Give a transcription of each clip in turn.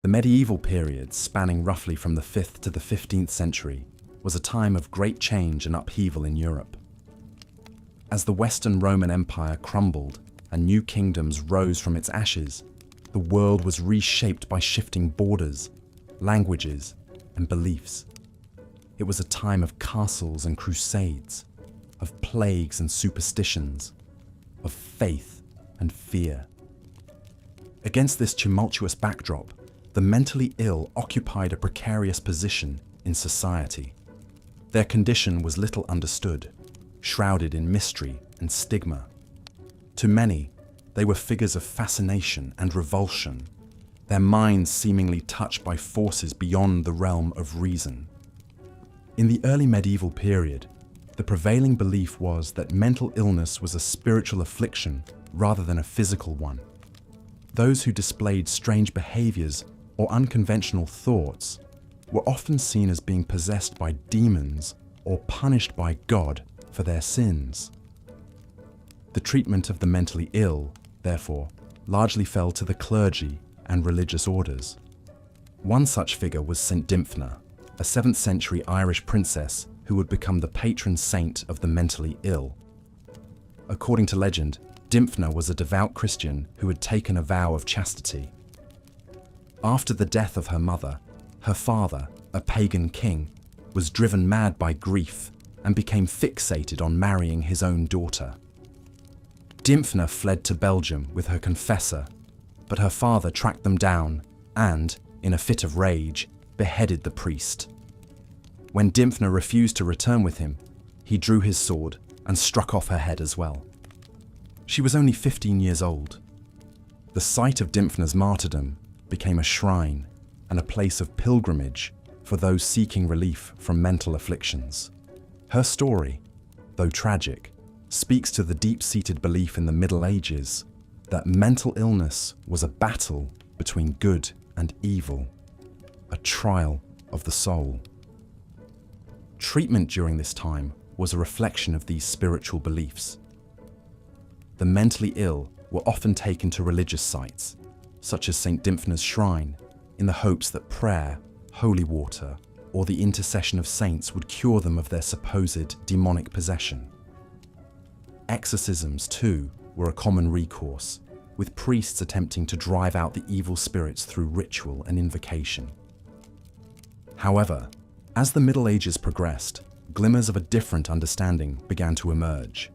The medieval period, spanning roughly from the 5th to the 15th century, was a time of great change and upheaval in Europe. As the Western Roman Empire crumbled and new kingdoms rose from its ashes, the world was reshaped by shifting borders, languages, and beliefs. It was a time of castles and crusades, of plagues and superstitions, of faith and fear. Against this tumultuous backdrop, the mentally ill occupied a precarious position in society. Their condition was little understood, shrouded in mystery and stigma. To many, they were figures of fascination and revulsion, their minds seemingly touched by forces beyond the realm of reason. In the early medieval period, the prevailing belief was that mental illness was a spiritual affliction rather than a physical one. Those who displayed strange behaviors or unconventional thoughts were often seen as being possessed by demons or punished by God for their sins. The treatment of the mentally ill, therefore, largely fell to the clergy and religious orders. One such figure was St. Dymphna, a 7th century Irish princess who would become the patron saint of the mentally ill. According to legend, Dymphna was a devout Christian who had taken a vow of chastity. After the death of her mother, her father, a pagan king, was driven mad by grief and became fixated on marrying his own daughter. Dymphna fled to Belgium with her confessor, but her father tracked them down and, in a fit of rage, beheaded the priest. When Dymphna refused to return with him, he drew his sword and struck off her head as well. She was only 15 years old. The site of Dymphna's martyrdom became a shrine and a place of pilgrimage for those seeking relief from mental afflictions. Her story, though tragic, speaks to the deep-seated belief in the Middle Ages that mental illness was a battle between good and evil, a trial of the soul. Treatment during this time was a reflection of these spiritual beliefs. The mentally ill were often taken to religious sites, such as St. Dymphna's shrine, in the hopes that prayer, holy water, or the intercession of saints would cure them of their supposed demonic possession. Exorcisms, too, were a common recourse, with priests attempting to drive out the evil spirits through ritual and invocation. However, as the Middle Ages progressed, glimmers of a different understanding began to emerge.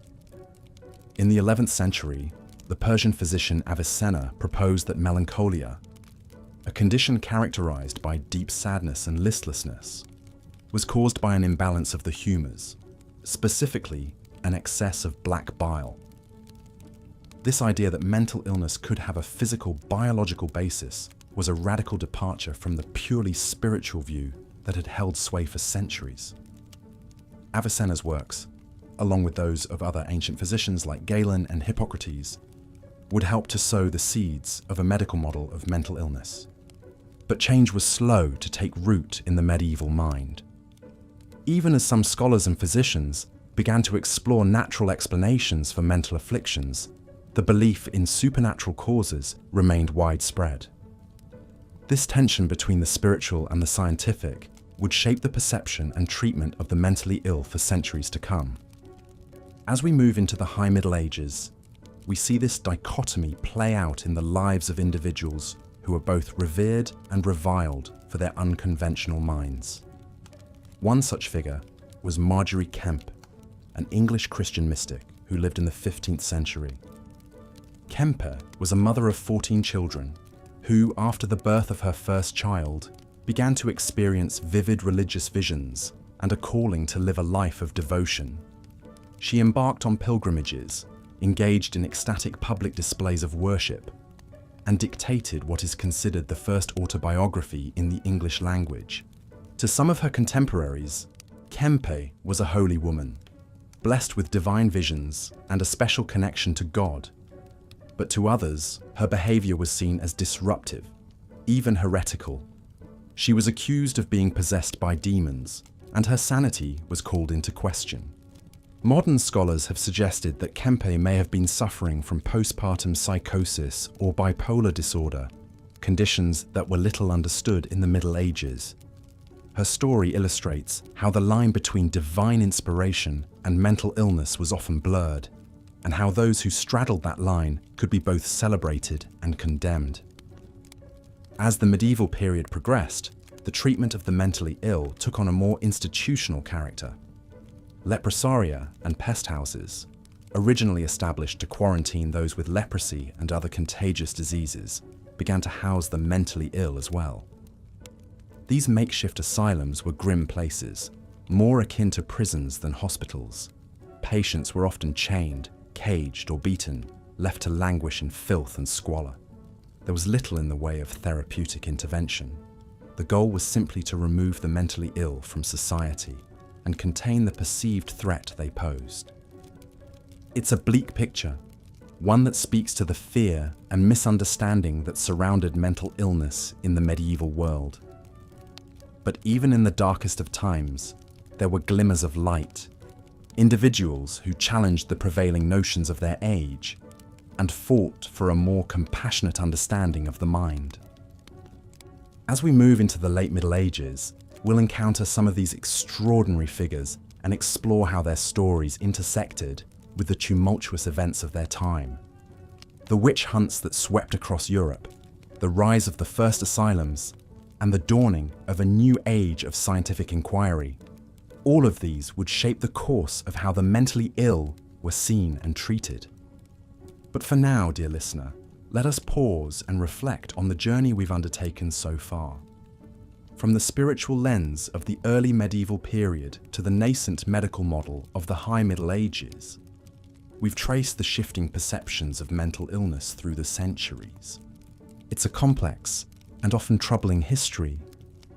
In the 11th century, the Persian physician Avicenna proposed that melancholia, a condition characterized by deep sadness and listlessness, was caused by an imbalance of the humors, specifically an excess of black bile. This idea that mental illness could have a physical, biological basis was a radical departure from the purely spiritual view that had held sway for centuries. Avicenna's works, along with those of other ancient physicians like Galen and Hippocrates, would help to sow the seeds of a medical model of mental illness. But change was slow to take root in the medieval mind. Even as some scholars and physicians began to explore natural explanations for mental afflictions, the belief in supernatural causes remained widespread. This tension between the spiritual and the scientific would shape the perception and treatment of the mentally ill for centuries to come. As we move into the High Middle Ages, we see this dichotomy play out in the lives of individuals who are both revered and reviled for their unconventional minds. One such figure was Margery Kempe, an English Christian mystic who lived in the 15th century. Kempe was a mother of 14 children who, after the birth of her first child, began to experience vivid religious visions and a calling to live a life of devotion. She embarked on pilgrimages, engaged in ecstatic public displays of worship, and dictated what is considered the first autobiography in the English language. To some of her contemporaries, Kempe was a holy woman, blessed with divine visions and a special connection to God. But to others, her behavior was seen as disruptive, even heretical. She was accused of being possessed by demons, and her sanity was called into question. Modern scholars have suggested that Kempe may have been suffering from postpartum psychosis or bipolar disorder, conditions that were little understood in the Middle Ages. Her story illustrates how the line between divine inspiration and mental illness was often blurred, and how those who straddled that line could be both celebrated and condemned. As the medieval period progressed, the treatment of the mentally ill took on a more institutional character. Leprosaria and pest houses, originally established to quarantine those with leprosy and other contagious diseases, began to house the mentally ill as well. These makeshift asylums were grim places, more akin to prisons than hospitals. Patients were often chained, caged or beaten, left to languish in filth and squalor. There was little in the way of therapeutic intervention. The goal was simply to remove the mentally ill from society and contain the perceived threat they posed. It's a bleak picture, one that speaks to the fear and misunderstanding that surrounded mental illness in the medieval world. But even in the darkest of times, there were glimmers of light, individuals who challenged the prevailing notions of their age and fought for a more compassionate understanding of the mind. As we move into the late Middle Ages, we'll encounter some of these extraordinary figures and explore how their stories intersected with the tumultuous events of their time. The witch hunts that swept across Europe, the rise of the first asylums, and the dawning of a new age of scientific inquiry. All of these would shape the course of how the mentally ill were seen and treated. But for now, dear listener, let us pause and reflect on the journey we've undertaken so far. From the spiritual lens of the early medieval period to the nascent medical model of the High Middle Ages, we've traced the shifting perceptions of mental illness through the centuries. It's a complex and often troubling history,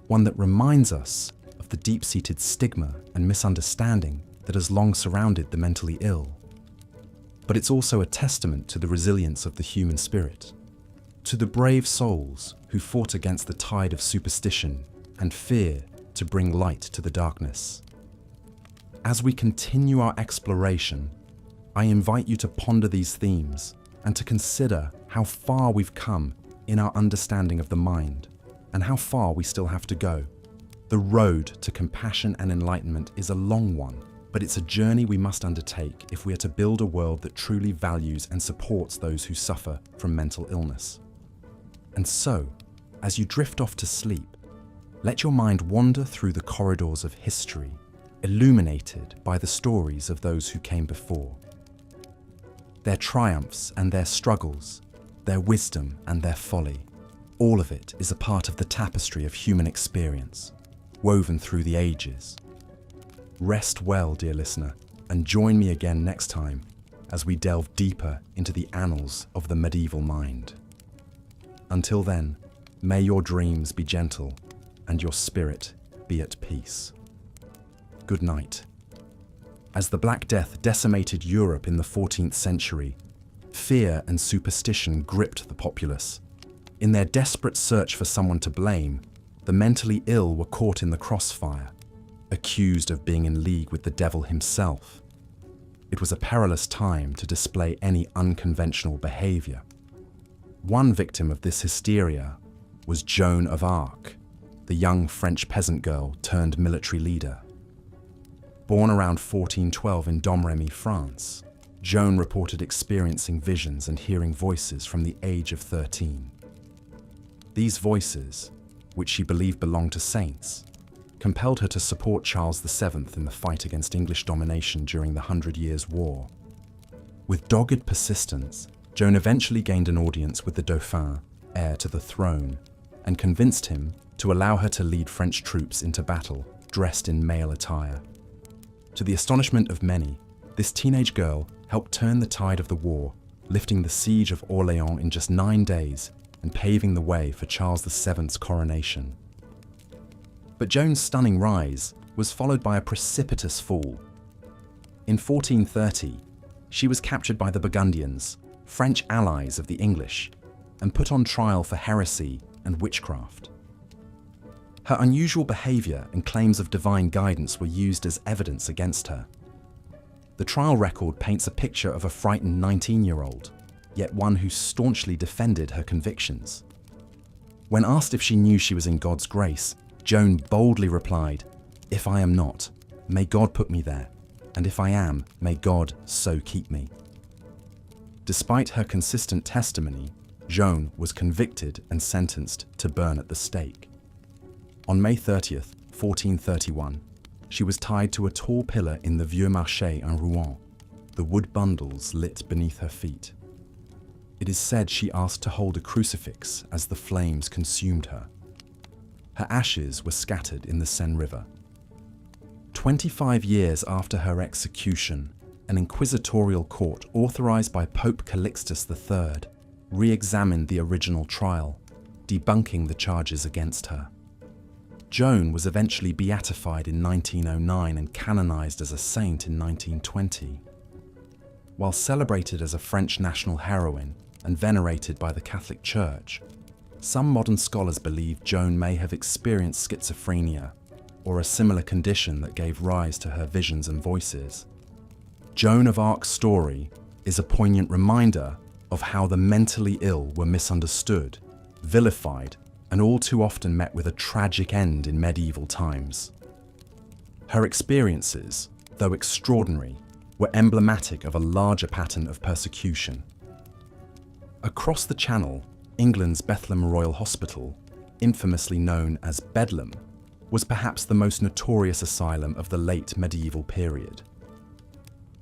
one that reminds us of the deep-seated stigma and misunderstanding that has long surrounded the mentally ill. But it's also a testament to the resilience of the human spirit, to the brave souls who fought against the tide of superstition and fear to bring light to the darkness. As we continue our exploration, I invite you to ponder these themes and to consider how far we've come in our understanding of the mind and how far we still have to go. The road to compassion and enlightenment is a long one, but it's a journey we must undertake if we are to build a world that truly values and supports those who suffer from mental illness. And so, as you drift off to sleep, let your mind wander through the corridors of history, illuminated by the stories of those who came before. Their triumphs and their struggles, their wisdom and their folly, all of it is a part of the tapestry of human experience, woven through the ages. Rest well, dear listener, and join me again next time as we delve deeper into the annals of the medieval mind. Until then, may your dreams be gentle and your spirit be at peace. Good night. As the Black Death decimated Europe in the 14th century, fear and superstition gripped the populace. In their desperate search for someone to blame, the mentally ill were caught in the crossfire, accused of being in league with the devil himself. It was a perilous time to display any unconventional behavior. One victim of this hysteria was Joan of Arc, the young French peasant girl turned military leader. Born around 1412 in Domremy, France, Joan reported experiencing visions and hearing voices from the age of 13. These voices, which she believed belonged to saints, compelled her to support Charles VII in the fight against English domination during the 100 Years' War. With dogged persistence, Joan eventually gained an audience with the Dauphin, heir to the throne, and convinced him to allow her to lead French troops into battle, dressed in male attire. To the astonishment of many, this teenage girl helped turn the tide of the war, lifting the siege of Orléans in just 9 days and paving the way for Charles VII's coronation. But Joan's stunning rise was followed by a precipitous fall. In 1430, she was captured by the Burgundians, French allies of the English, and put on trial for heresy and witchcraft. Her unusual behavior and claims of divine guidance were used as evidence against her. The trial record paints a picture of a frightened 19-year-old, yet one who staunchly defended her convictions. When asked if she knew she was in God's grace, Joan boldly replied, "If I am not, may God put me there, and if I am, may God so keep me." Despite her consistent testimony, Joan was convicted and sentenced to burn at the stake. On May 30th, 1431, she was tied to a tall pillar in the Vieux Marché in Rouen, the wood bundles lit beneath her feet. It is said she asked to hold a crucifix as the flames consumed her. Her ashes were scattered in the Seine River. 25 years after her execution, an inquisitorial court authorized by Pope Calixtus III re-examined the original trial, debunking the charges against her. Joan was eventually beatified in 1909 and canonized as a saint in 1920. While celebrated as a French national heroine and venerated by the Catholic Church, some modern scholars believe Joan may have experienced schizophrenia or a similar condition that gave rise to her visions and voices. Joan of Arc's story is a poignant reminder of how the mentally ill were misunderstood, vilified, and all too often met with a tragic end in medieval times. Her experiences, though extraordinary, were emblematic of a larger pattern of persecution. Across the Channel, England's Bethlehem Royal Hospital, infamously known as Bedlam, was perhaps the most notorious asylum of the late medieval period.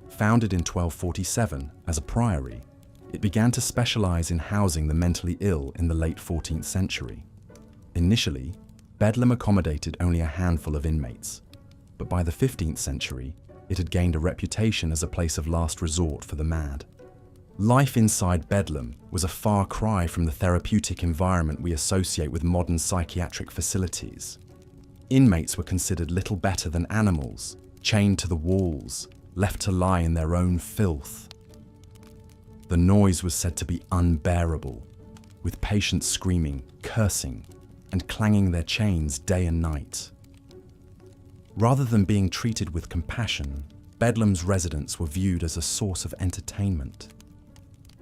Founded in 1247 as a priory, it began to specialize in housing the mentally ill in the late 14th century. Initially, Bedlam accommodated only a handful of inmates, but by the 15th century, it had gained a reputation as a place of last resort for the mad. Life inside Bedlam was a far cry from the therapeutic environment we associate with modern psychiatric facilities. Inmates were considered little better than animals, chained to the walls, left to lie in their own filth. The noise was said to be unbearable, with patients screaming, cursing, and clanging their chains day and night. Rather than being treated with compassion, Bedlam's residents were viewed as a source of entertainment.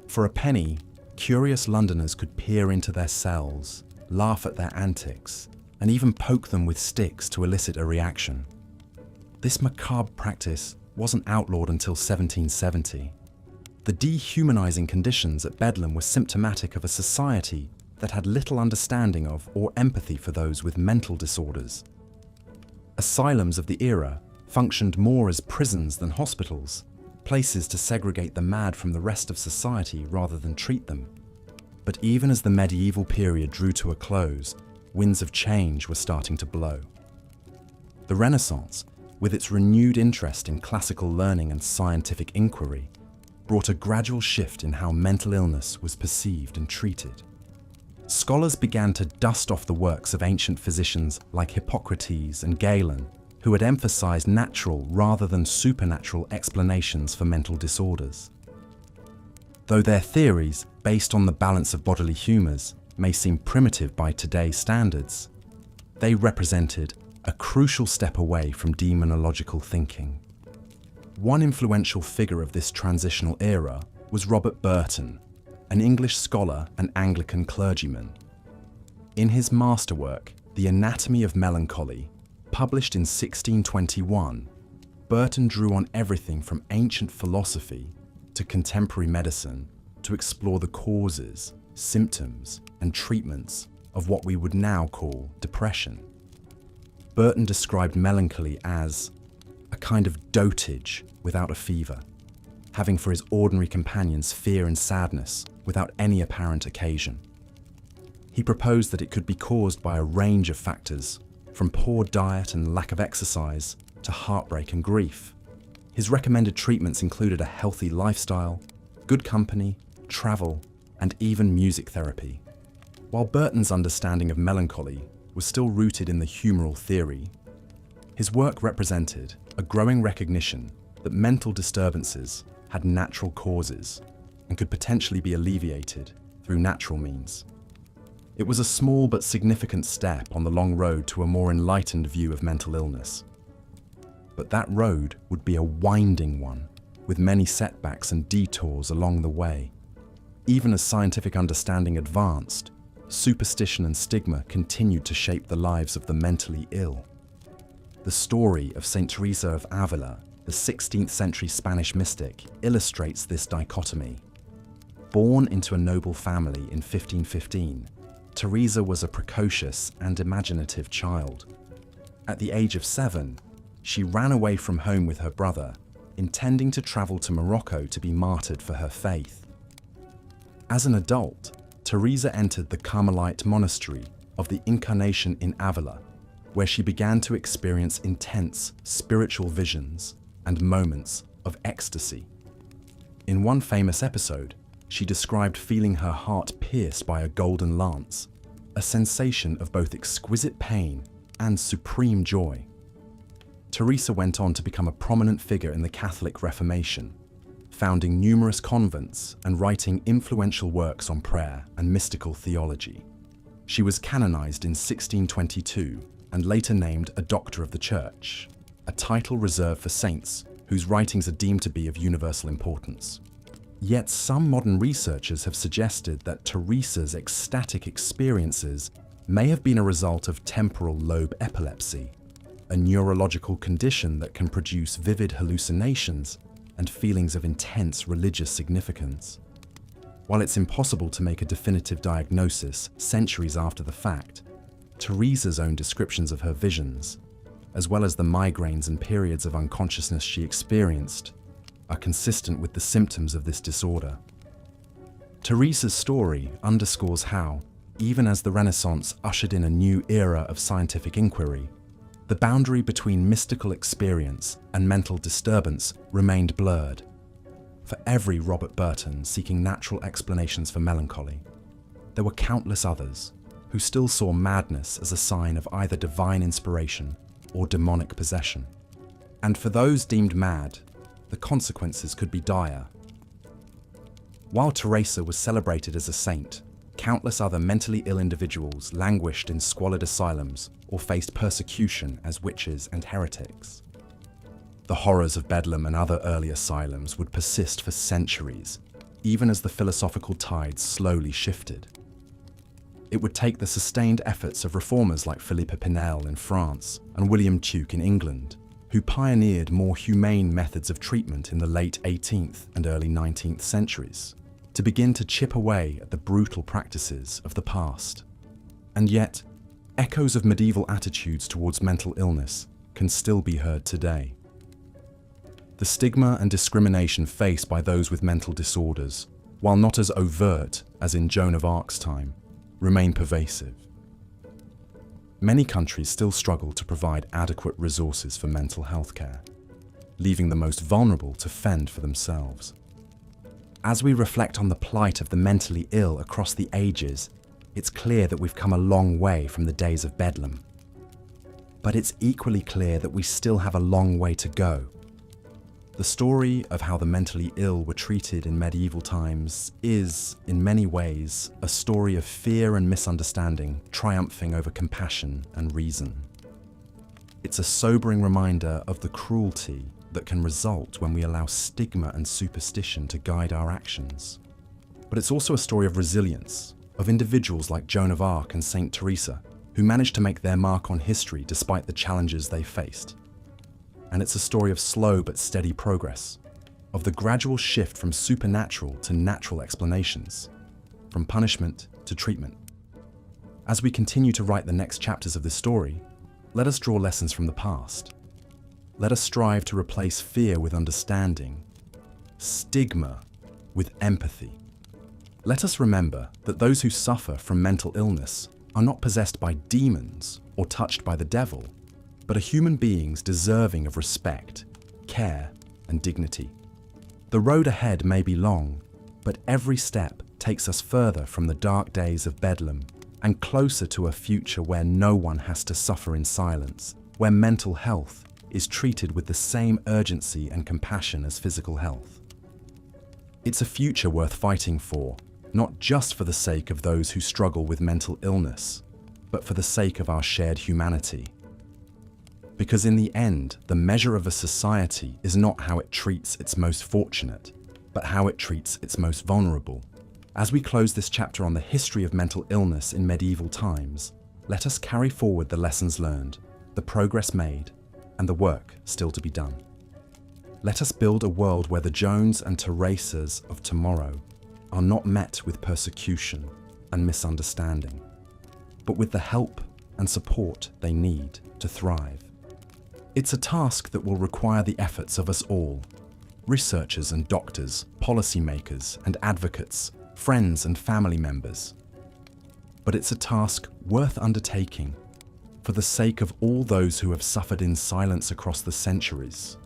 For a penny, curious Londoners could peer into their cells, laugh at their antics, and even poke them with sticks to elicit a reaction. This macabre practice wasn't outlawed until 1770. The dehumanizing conditions at Bedlam were symptomatic of a society that had little understanding of or empathy for those with mental disorders. Asylums of the era functioned more as prisons than hospitals, places to segregate the mad from the rest of society rather than treat them. But even as the medieval period drew to a close, winds of change were starting to blow. The Renaissance, with its renewed interest in classical learning and scientific inquiry, brought a gradual shift in how mental illness was perceived and treated. Scholars began to dust off the works of ancient physicians like Hippocrates and Galen, who had emphasized natural rather than supernatural explanations for mental disorders. Though their theories, based on the balance of bodily humors, may seem primitive by today's standards, they represented a crucial step away from demonological thinking. One influential figure of this transitional era was Robert Burton, an English scholar and Anglican clergyman. In his masterwork, The Anatomy of Melancholy, published in 1621, Burton drew on everything from ancient philosophy to contemporary medicine to explore the causes, symptoms, and treatments of what we would now call depression. Burton described melancholy as a kind of dotage without a fever, having for his ordinary companions fear and sadness without any apparent occasion. He proposed that it could be caused by a range of factors, from poor diet and lack of exercise to heartbreak and grief. His recommended treatments included a healthy lifestyle, good company, travel, and even music therapy. While Burton's understanding of melancholy was still rooted in the humoral theory, his work represented a growing recognition that mental disturbances had natural causes and could potentially be alleviated through natural means. It was a small but significant step on the long road to a more enlightened view of mental illness. But that road would be a winding one, with many setbacks and detours along the way. Even as scientific understanding advanced, superstition and stigma continued to shape the lives of the mentally ill. The story of Saint Teresa of Avila, the 16th century Spanish mystic, illustrates this dichotomy. Born into a noble family in 1515, Teresa was a precocious and imaginative child. At the age of 7, she ran away from home with her brother, intending to travel to Morocco to be martyred for her faith. As an adult, Teresa entered the Carmelite monastery of the Incarnation in Avila, where she began to experience intense spiritual visions and moments of ecstasy. In one famous episode, she described feeling her heart pierced by a golden lance, a sensation of both exquisite pain and supreme joy. Teresa went on to become a prominent figure in the Catholic Reformation, founding numerous convents and writing influential works on prayer and mystical theology. She was canonized in 1622 and later named a Doctor of the Church, a title reserved for saints whose writings are deemed to be of universal importance. Yet some modern researchers have suggested that Teresa's ecstatic experiences may have been a result of temporal lobe epilepsy, a neurological condition that can produce vivid hallucinations and feelings of intense religious significance. While it's impossible to make a definitive diagnosis centuries after the fact, Teresa's own descriptions of her visions, as well as the migraines and periods of unconsciousness she experienced, are consistent with the symptoms of this disorder. Teresa's story underscores how, even as the Renaissance ushered in a new era of scientific inquiry, the boundary between mystical experience and mental disturbance remained blurred. For every Robert Burton seeking natural explanations for melancholy, there were countless others who still saw madness as a sign of either divine inspiration or demonic possession. And for those deemed mad, the consequences could be dire. While Teresa was celebrated as a saint, countless other mentally ill individuals languished in squalid asylums or faced persecution as witches and heretics. The horrors of Bedlam and other early asylums would persist for centuries, even as the philosophical tides slowly shifted. It would take the sustained efforts of reformers like Philippe Pinel in France and William Tuke in England, who pioneered more humane methods of treatment in the late 18th and early 19th centuries, to begin to chip away at the brutal practices of the past. And yet, echoes of medieval attitudes towards mental illness can still be heard today. The stigma and discrimination faced by those with mental disorders, while not as overt as in Joan of Arc's time, remain pervasive. Many countries still struggle to provide adequate resources for mental health care, leaving the most vulnerable to fend for themselves. As we reflect on the plight of the mentally ill across the ages, it's clear that we've come a long way from the days of Bedlam. But it's equally clear that we still have a long way to go. The story of how the mentally ill were treated in medieval times is, in many ways, a story of fear and misunderstanding triumphing over compassion and reason. It's a sobering reminder of the cruelty that can result when we allow stigma and superstition to guide our actions. But it's also a story of resilience, of individuals like Joan of Arc and Saint Teresa, who managed to make their mark on history despite the challenges they faced. And it's a story of slow but steady progress, of the gradual shift from supernatural to natural explanations, from punishment to treatment. As we continue to write the next chapters of this story, let us draw lessons from the past. Let us strive to replace fear with understanding, stigma with empathy. Let us remember that those who suffer from mental illness are not possessed by demons or touched by the devil, but are human beings deserving of respect, care, and dignity. The road ahead may be long, but every step takes us further from the dark days of Bedlam and closer to a future where no one has to suffer in silence, where mental health is treated with the same urgency and compassion as physical health. It's a future worth fighting for, not just for the sake of those who struggle with mental illness, but for the sake of our shared humanity. Because in the end, the measure of a society is not how it treats its most fortunate, but how it treats its most vulnerable. As we close this chapter on the history of mental illness in medieval times, let us carry forward the lessons learned, the progress made, and the work still to be done. Let us build a world where the Joans and Teresas of tomorrow are not met with persecution and misunderstanding, but with the help and support they need to thrive. It's a task that will require the efforts of us all, researchers and doctors, policymakers and advocates, friends and family members. But it's a task worth undertaking for the sake of all those who have suffered in silence across the centuries,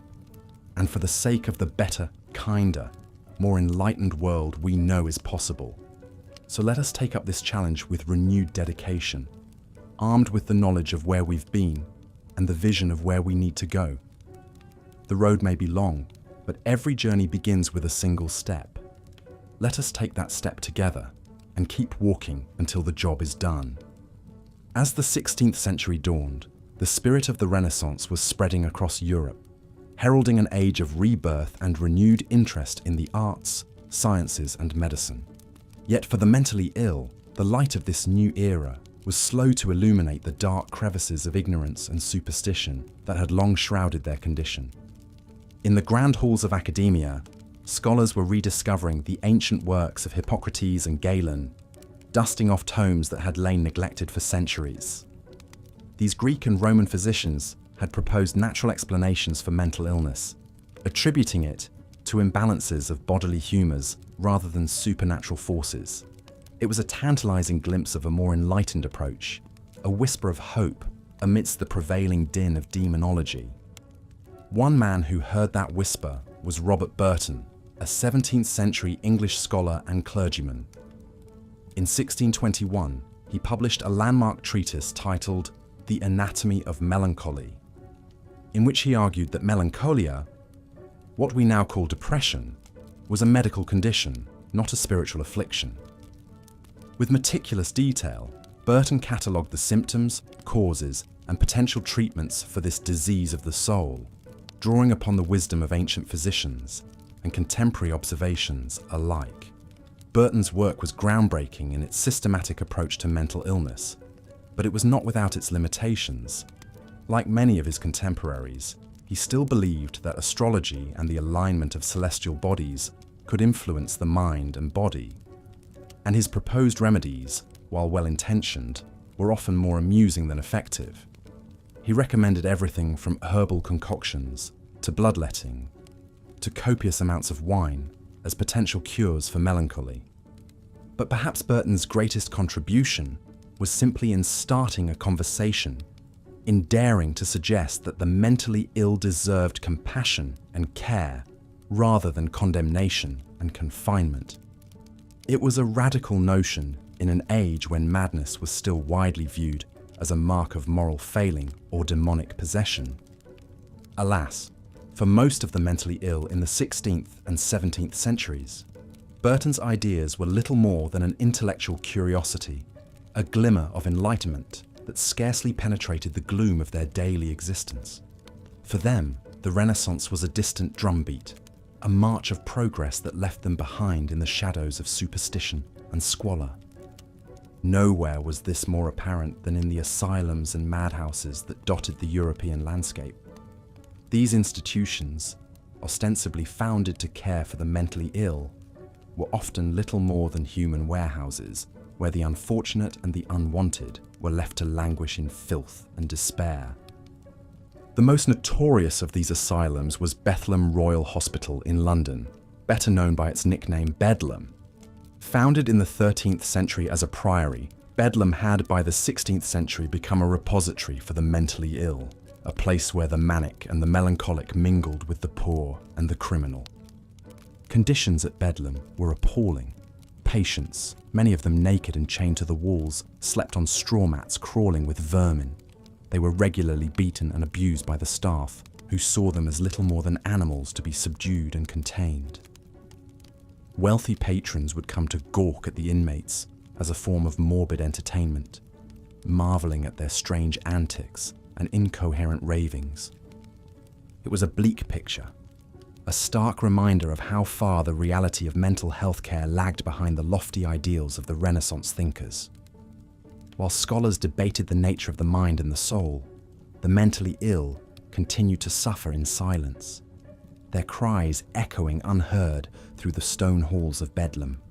and for the sake of the better, kinder, more enlightened world we know is possible. So let us take up this challenge with renewed dedication, armed with the knowledge of where we've been and the vision of where we need to go. The road may be long, but every journey begins with a single step. Let us take that step together and keep walking until the job is done. As the 16th century dawned, the spirit of the Renaissance was spreading across Europe, heralding an age of rebirth and renewed interest in the arts, sciences, and medicine. Yet for the mentally ill, the light of this new era was slow to illuminate the dark crevices of ignorance and superstition that had long shrouded their condition. In the grand halls of academia, scholars were rediscovering the ancient works of Hippocrates and Galen, dusting off tomes that had lain neglected for centuries. These Greek and Roman physicians had proposed natural explanations for mental illness, attributing it to imbalances of bodily humours rather than supernatural forces. It was a tantalizing glimpse of a more enlightened approach, a whisper of hope amidst the prevailing din of demonology. One man who heard that whisper was Robert Burton, a 17th century English scholar and clergyman. In 1621, he published a landmark treatise titled The Anatomy of Melancholy, in which he argued that melancholia, what we now call depression, was a medical condition, not a spiritual affliction. With meticulous detail, Burton catalogued the symptoms, causes, and potential treatments for this disease of the soul, drawing upon the wisdom of ancient physicians and contemporary observations alike. Burton's work was groundbreaking in its systematic approach to mental illness, but it was not without its limitations. Like many of his contemporaries, he still believed that astrology and the alignment of celestial bodies could influence the mind and body, and his proposed remedies, while well-intentioned, were often more amusing than effective. He recommended everything from herbal concoctions to bloodletting to copious amounts of wine as potential cures for melancholy. But perhaps Burton's greatest contribution was simply in starting a conversation, in daring to suggest that the mentally ill deserved compassion and care rather than condemnation and confinement. It was a radical notion in an age when madness was still widely viewed as a mark of moral failing or demonic possession. Alas, for most of the mentally ill in the 16th and 17th centuries, Burton's ideas were little more than an intellectual curiosity, a glimmer of enlightenment that scarcely penetrated the gloom of their daily existence. For them, the Renaissance was a distant drumbeat, a march of progress that left them behind in the shadows of superstition and squalor. Nowhere was this more apparent than in the asylums and madhouses that dotted the European landscape. These institutions, ostensibly founded to care for the mentally ill, were often little more than human warehouses, where the unfortunate and the unwanted were left to languish in filth and despair. The most notorious of these asylums was Bethlem Royal Hospital in London, better known by its nickname Bedlam. Founded in the 13th century as a priory, Bedlam had by the 16th century become a repository for the mentally ill, a place where the manic and the melancholic mingled with the poor and the criminal. Conditions at Bedlam were appalling. Patients, many of them naked and chained to the walls, slept on straw mats crawling with vermin. They were regularly beaten and abused by the staff, who saw them as little more than animals to be subdued and contained. Wealthy patrons would come to gawk at the inmates as a form of morbid entertainment, marveling at their strange antics and incoherent ravings. It was a bleak picture, a stark reminder of how far the reality of mental health care lagged behind the lofty ideals of the Renaissance thinkers. While scholars debated the nature of the mind and the soul, the mentally ill continued to suffer in silence, their cries echoing unheard through the stone halls of Bedlam.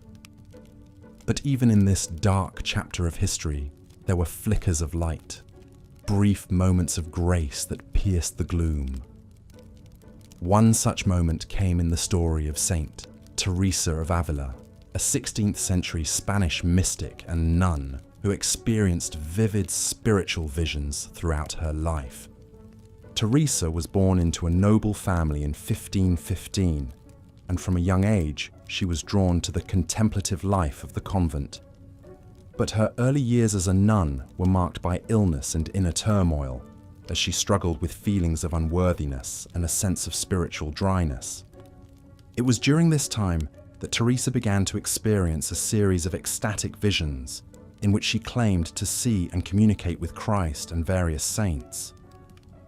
But even in this dark chapter of history, there were flickers of light, brief moments of grace that pierced the gloom. One such moment came in the story of Saint Teresa of Avila, a 16th century Spanish mystic and nun who experienced vivid spiritual visions throughout her life. Teresa was born into a noble family in 1515, and from a young age she was drawn to the contemplative life of the convent. But her early years as a nun were marked by illness and inner turmoil, as she struggled with feelings of unworthiness and a sense of spiritual dryness. It was during this time that Teresa began to experience a series of ecstatic visions in which she claimed to see and communicate with Christ and various saints.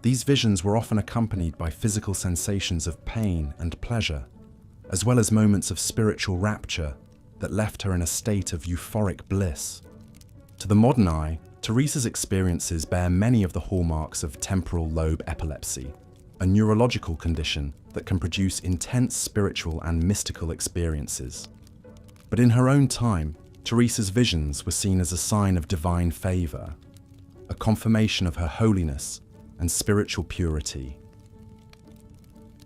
These visions were often accompanied by physical sensations of pain and pleasure, as well as moments of spiritual rapture that left her in a state of euphoric bliss. To the modern eye, Teresa's experiences bear many of the hallmarks of temporal lobe epilepsy, a neurological condition that can produce intense spiritual and mystical experiences. But in her own time, Teresa's visions were seen as a sign of divine favor, a confirmation of her holiness and spiritual purity.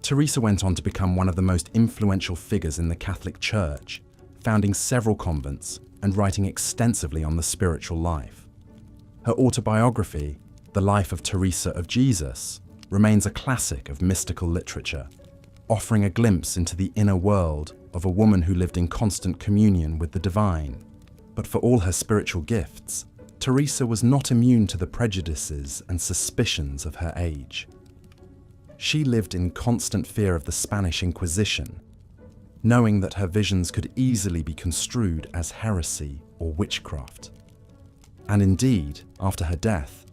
Teresa went on to become one of the most influential figures in the Catholic Church, founding several convents and writing extensively on the spiritual life. Her autobiography, The Life of Teresa of Jesus, remains a classic of mystical literature, offering a glimpse into the inner world of a woman who lived in constant communion with the divine. But for all her spiritual gifts, Teresa was not immune to the prejudices and suspicions of her age. She lived in constant fear of the Spanish Inquisition, knowing that her visions could easily be construed as heresy or witchcraft. And indeed, after her death,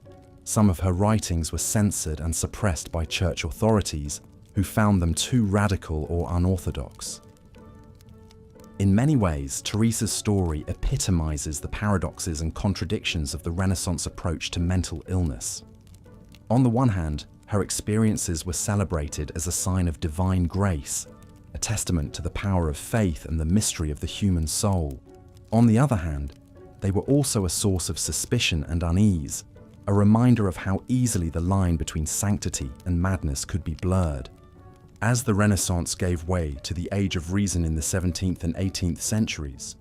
some of her writings were censored and suppressed by church authorities who found them too radical or unorthodox. In many ways, Teresa's story epitomizes the paradoxes and contradictions of the Renaissance approach to mental illness. On the one hand, her experiences were celebrated as a sign of divine grace, a testament to the power of faith and the mystery of the human soul. On the other hand, they were also a source of suspicion and unease, a reminder of how easily the line between sanctity and madness could be blurred. As the Renaissance gave way to the Age of Reason in the 17th and 18th centuries,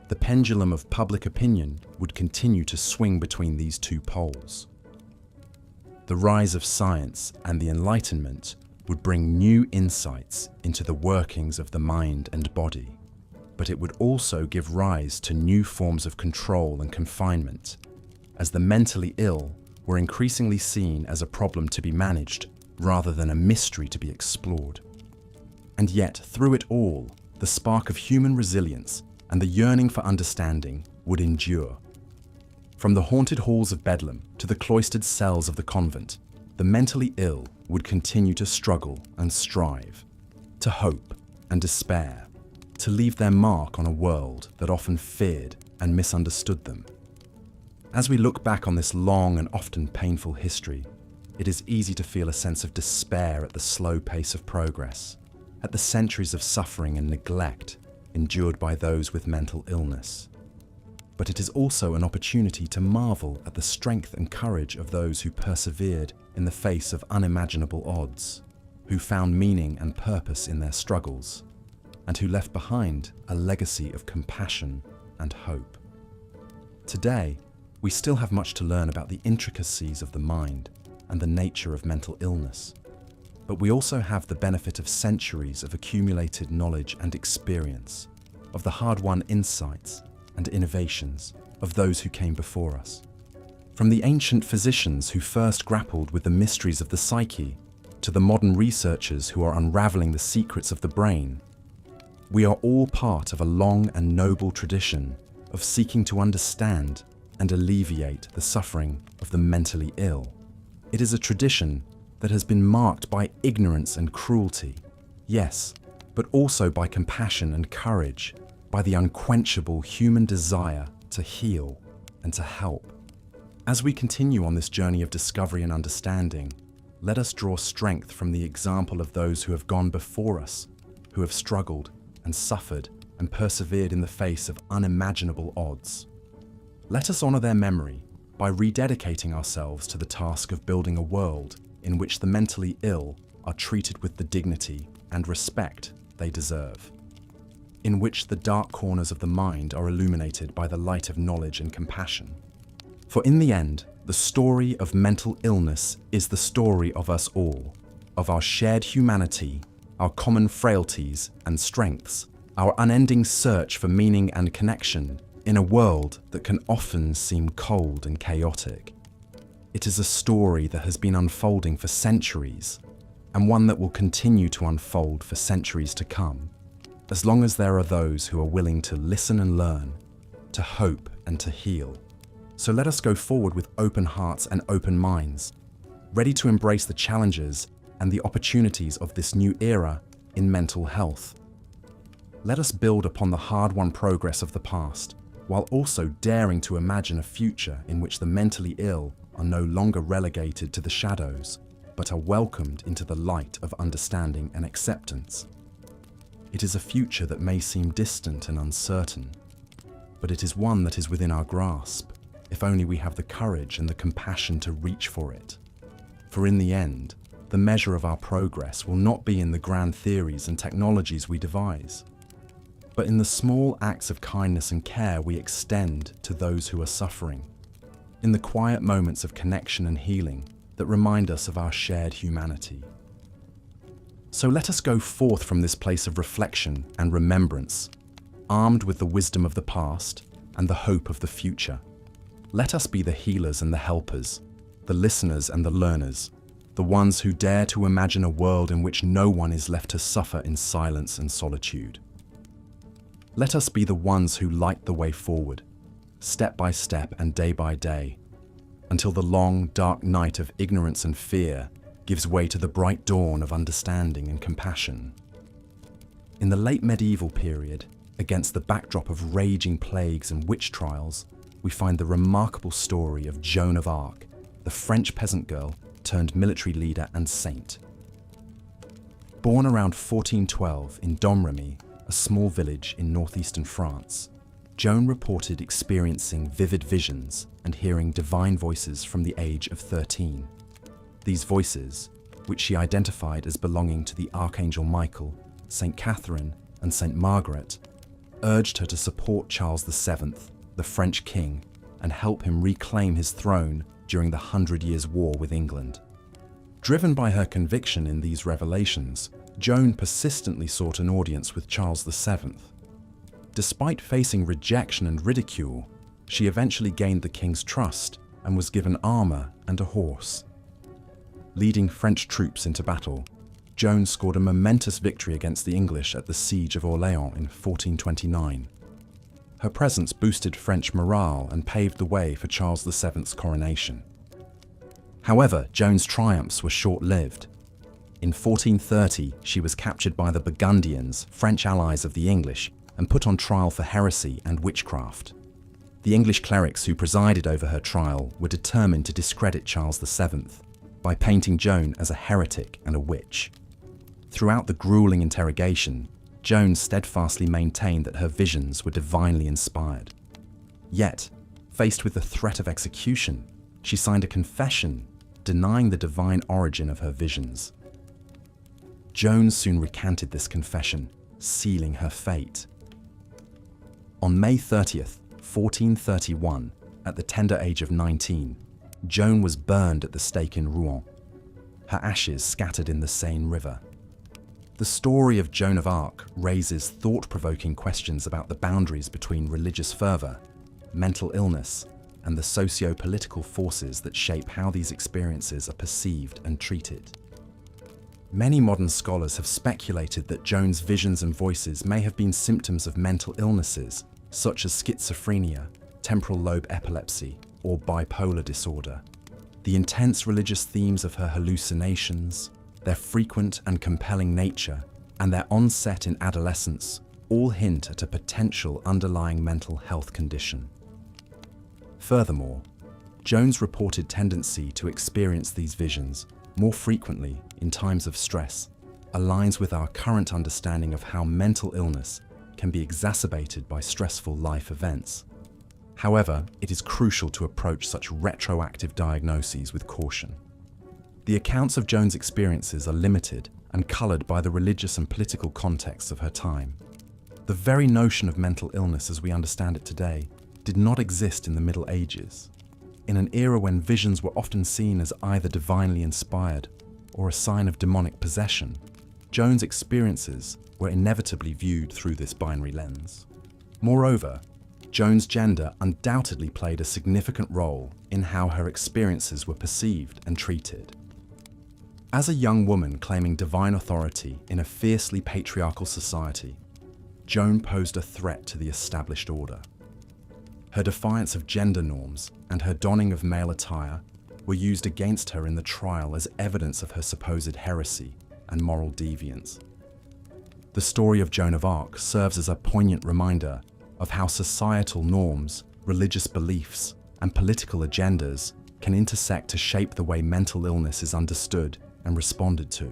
the pendulum of public opinion would continue to swing between these two poles. The rise of science and the Enlightenment would bring new insights into the workings of the mind and body, but it would also give rise to new forms of control and confinement, as the mentally ill were increasingly seen as a problem to be managed rather than a mystery to be explored. And yet, through it all, the spark of human resilience and the yearning for understanding would endure. From the haunted halls of Bedlam to the cloistered cells of the convent, the mentally ill would continue to struggle and strive, to hope and despair, to leave their mark on a world that often feared and misunderstood them. As we look back on this long and often painful history, it is easy to feel a sense of despair at the slow pace of progress, at the centuries of suffering and neglect endured by those with mental illness. But it is also an opportunity to marvel at the strength and courage of those who persevered in the face of unimaginable odds, who found meaning and purpose in their struggles, and who left behind a legacy of compassion and hope. Today, we still have much to learn about the intricacies of the mind and the nature of mental illness, but we also have the benefit of centuries of accumulated knowledge and experience, of the hard-won insights and innovations of those who came before us. From the ancient physicians who first grappled with the mysteries of the psyche, to the modern researchers who are unraveling the secrets of the brain, we are all part of a long and noble tradition of seeking to understand and alleviate the suffering of the mentally ill. It is a tradition that has been marked by ignorance and cruelty, Yes, but also by compassion and courage, by the unquenchable human desire to heal and to help. As we continue on this journey of discovery and understanding, let us draw strength from the example of those who have gone before us, who have struggled and suffered and persevered in the face of unimaginable odds. Let us honor their memory by rededicating ourselves to the task of building a world in which the mentally ill are treated with the dignity and respect they deserve, in which the dark corners of the mind are illuminated by the light of knowledge and compassion. For in the end, the story of mental illness is the story of us all, of our shared humanity, our common frailties and strengths, our unending search for meaning and connection in a world that can often seem cold and chaotic. It is a story that has been unfolding for centuries, and one that will continue to unfold for centuries to come, as long as there are those who are willing to listen and learn, to hope and to heal. So let us go forward with open hearts and open minds, ready to embrace the challenges and the opportunities of this new era in mental health. Let us build upon the hard-won progress of the past, while also daring to imagine a future in which the mentally ill are no longer relegated to the shadows, but are welcomed into the light of understanding and acceptance. It is a future that may seem distant and uncertain, but it is one that is within our grasp, if only we have the courage and the compassion to reach for it. For in the end, the measure of our progress will not be in the grand theories and technologies we devise, but in the small acts of kindness and care we extend to those who are suffering, in the quiet moments of connection and healing that remind us of our shared humanity. So let us go forth from this place of reflection and remembrance, armed with the wisdom of the past and the hope of the future. Let us be the healers and the helpers, the listeners and the learners, the ones who dare to imagine a world in which no one is left to suffer in silence and solitude. Let us be the ones who light the way forward, step by step and day by day, until the long, dark night of ignorance and fear gives way to the bright dawn of understanding and compassion. In the late medieval period, against the backdrop of raging plagues and witch trials, we find the remarkable story of Joan of Arc, the French peasant girl turned military leader and saint. Born around 1412 in Domremy, a small village in northeastern France, Joan reported experiencing vivid visions and hearing divine voices from the age of 13. These voices, which she identified as belonging to the Archangel Michael, Saint Catherine, and Saint Margaret, urged her to support Charles VII, the French king, and help him reclaim his throne during the 100 Years' War with England. Driven by her conviction in these revelations, Joan persistently sought an audience with Charles VII. Despite facing rejection and ridicule, she eventually gained the king's trust and was given armor and a horse. Leading French troops into battle, Joan scored a momentous victory against the English at the Siege of Orléans in 1429. Her presence boosted French morale and paved the way for Charles VII's coronation. However, Joan's triumphs were short-lived. In 1430, she was captured by the Burgundians, French allies of the English, and put on trial for heresy and witchcraft. The English clerics who presided over her trial were determined to discredit Charles VII by painting Joan as a heretic and a witch. Throughout the grueling interrogation, Joan steadfastly maintained that her visions were divinely inspired. Yet, faced with the threat of execution, she signed a confession denying the divine origin of her visions. Joan soon recanted this confession, sealing her fate. On May 30th, 1431, at the tender age of 19, Joan was burned at the stake in Rouen, her ashes scattered in the Seine River. The story of Joan of Arc raises thought-provoking questions about the boundaries between religious fervor, mental illness, and the socio-political forces that shape how these experiences are perceived and treated. Many modern scholars have speculated that Joan's visions and voices may have been symptoms of mental illnesses, such as schizophrenia, temporal lobe epilepsy, or bipolar disorder. The intense religious themes of her hallucinations, their frequent and compelling nature, and their onset in adolescence all hint at a potential underlying mental health condition. Furthermore, Jones' reported tendency to experience these visions more frequently in times of stress aligns with our current understanding of how mental illness can be exacerbated by stressful life events. However, it is crucial to approach such retroactive diagnoses with caution. The accounts of Jones' experiences are limited and coloured by the religious and political contexts of her time. The very notion of mental illness as we understand it today did not exist in the Middle Ages, in an era when visions were often seen as either divinely inspired or a sign of demonic possession. Jones' experiences were inevitably viewed through this binary lens. Moreover, Jones' gender undoubtedly played a significant role in how her experiences were perceived and treated. As a young woman claiming divine authority in a fiercely patriarchal society, Joan posed a threat to the established order. Her defiance of gender norms and her donning of male attire were used against her in the trial as evidence of her supposed heresy and moral deviance. The story of Joan of Arc serves as a poignant reminder of how societal norms, religious beliefs, and political agendas can intersect to shape the way mental illness is understood and responded to.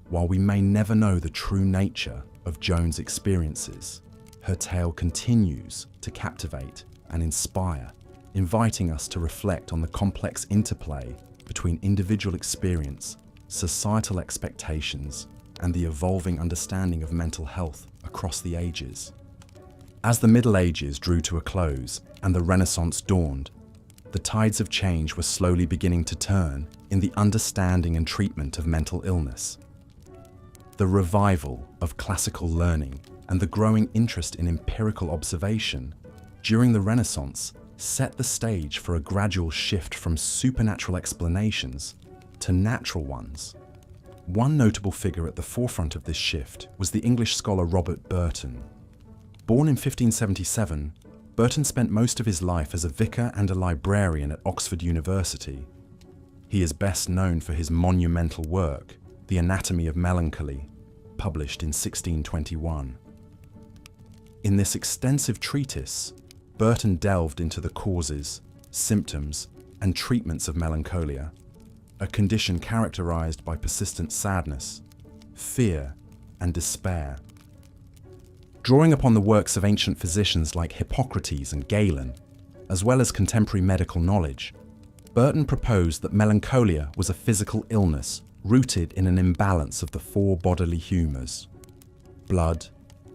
While we may never know the true nature of Joan's experiences, her tale continues to captivate and inspire, inviting us to reflect on the complex interplay between individual experience, societal expectations, and the evolving understanding of mental health across the ages. As the Middle Ages drew to a close and the Renaissance dawned, the tides of change were slowly beginning to turn in the understanding and treatment of mental illness. The revival of classical learning and the growing interest in empirical observation during the Renaissance set the stage for a gradual shift from supernatural explanations to natural ones. One notable figure at the forefront of this shift was the English scholar Robert Burton. Born in 1577, Burton spent most of his life as a vicar and a librarian at Oxford University. He is best known for his monumental work, The Anatomy of Melancholy, published in 1621. In this extensive treatise, Burton delved into the causes, symptoms, and treatments of melancholia, a condition characterized by persistent sadness, fear, and despair. Drawing upon the works of ancient physicians like Hippocrates and Galen, as well as contemporary medical knowledge, Burton proposed that melancholia was a physical illness rooted in an imbalance of the four bodily humours: blood,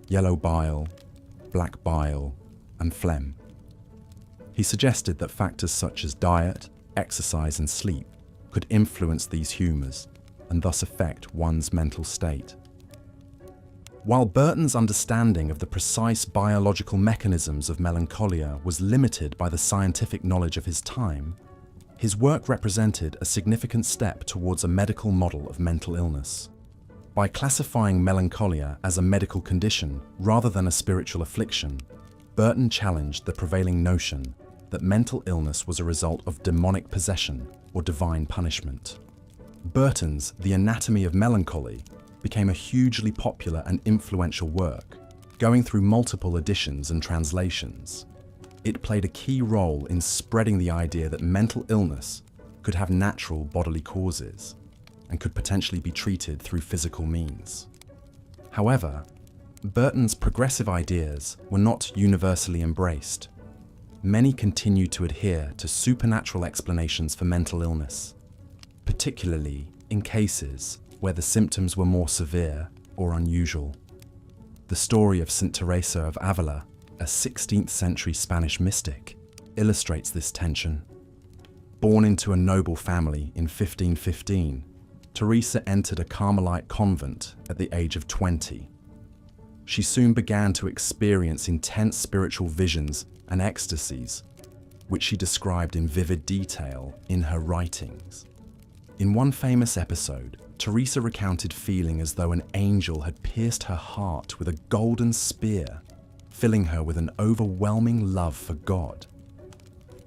yellow bile, black bile, and phlegm. He suggested that factors such as diet, exercise, and sleep could influence these humours and thus affect one's mental state. While Burton's understanding of the precise biological mechanisms of melancholia was limited by the scientific knowledge of his time, his work represented a significant step towards a medical model of mental illness. By classifying melancholia as a medical condition rather than a spiritual affliction, Burton challenged the prevailing notion that mental illness was a result of demonic possession or divine punishment. Burton's The Anatomy of Melancholy became a hugely popular and influential work, going through multiple editions and translations. It played a key role in spreading the idea that mental illness could have natural bodily causes and could potentially be treated through physical means. However, Burton's progressive ideas were not universally embraced. Many continued to adhere to supernatural explanations for mental illness, particularly in cases where the symptoms were more severe or unusual. The story of Saint Teresa of Avila, a 16th century Spanish mystic, illustrates this tension. Born into a noble family in 1515, Teresa entered a Carmelite convent at the age of 20. She soon began to experience intense spiritual visions and ecstasies, which she described in vivid detail in her writings. In one famous episode, Teresa recounted feeling as though an angel had pierced her heart with a golden spear, filling her with an overwhelming love for God.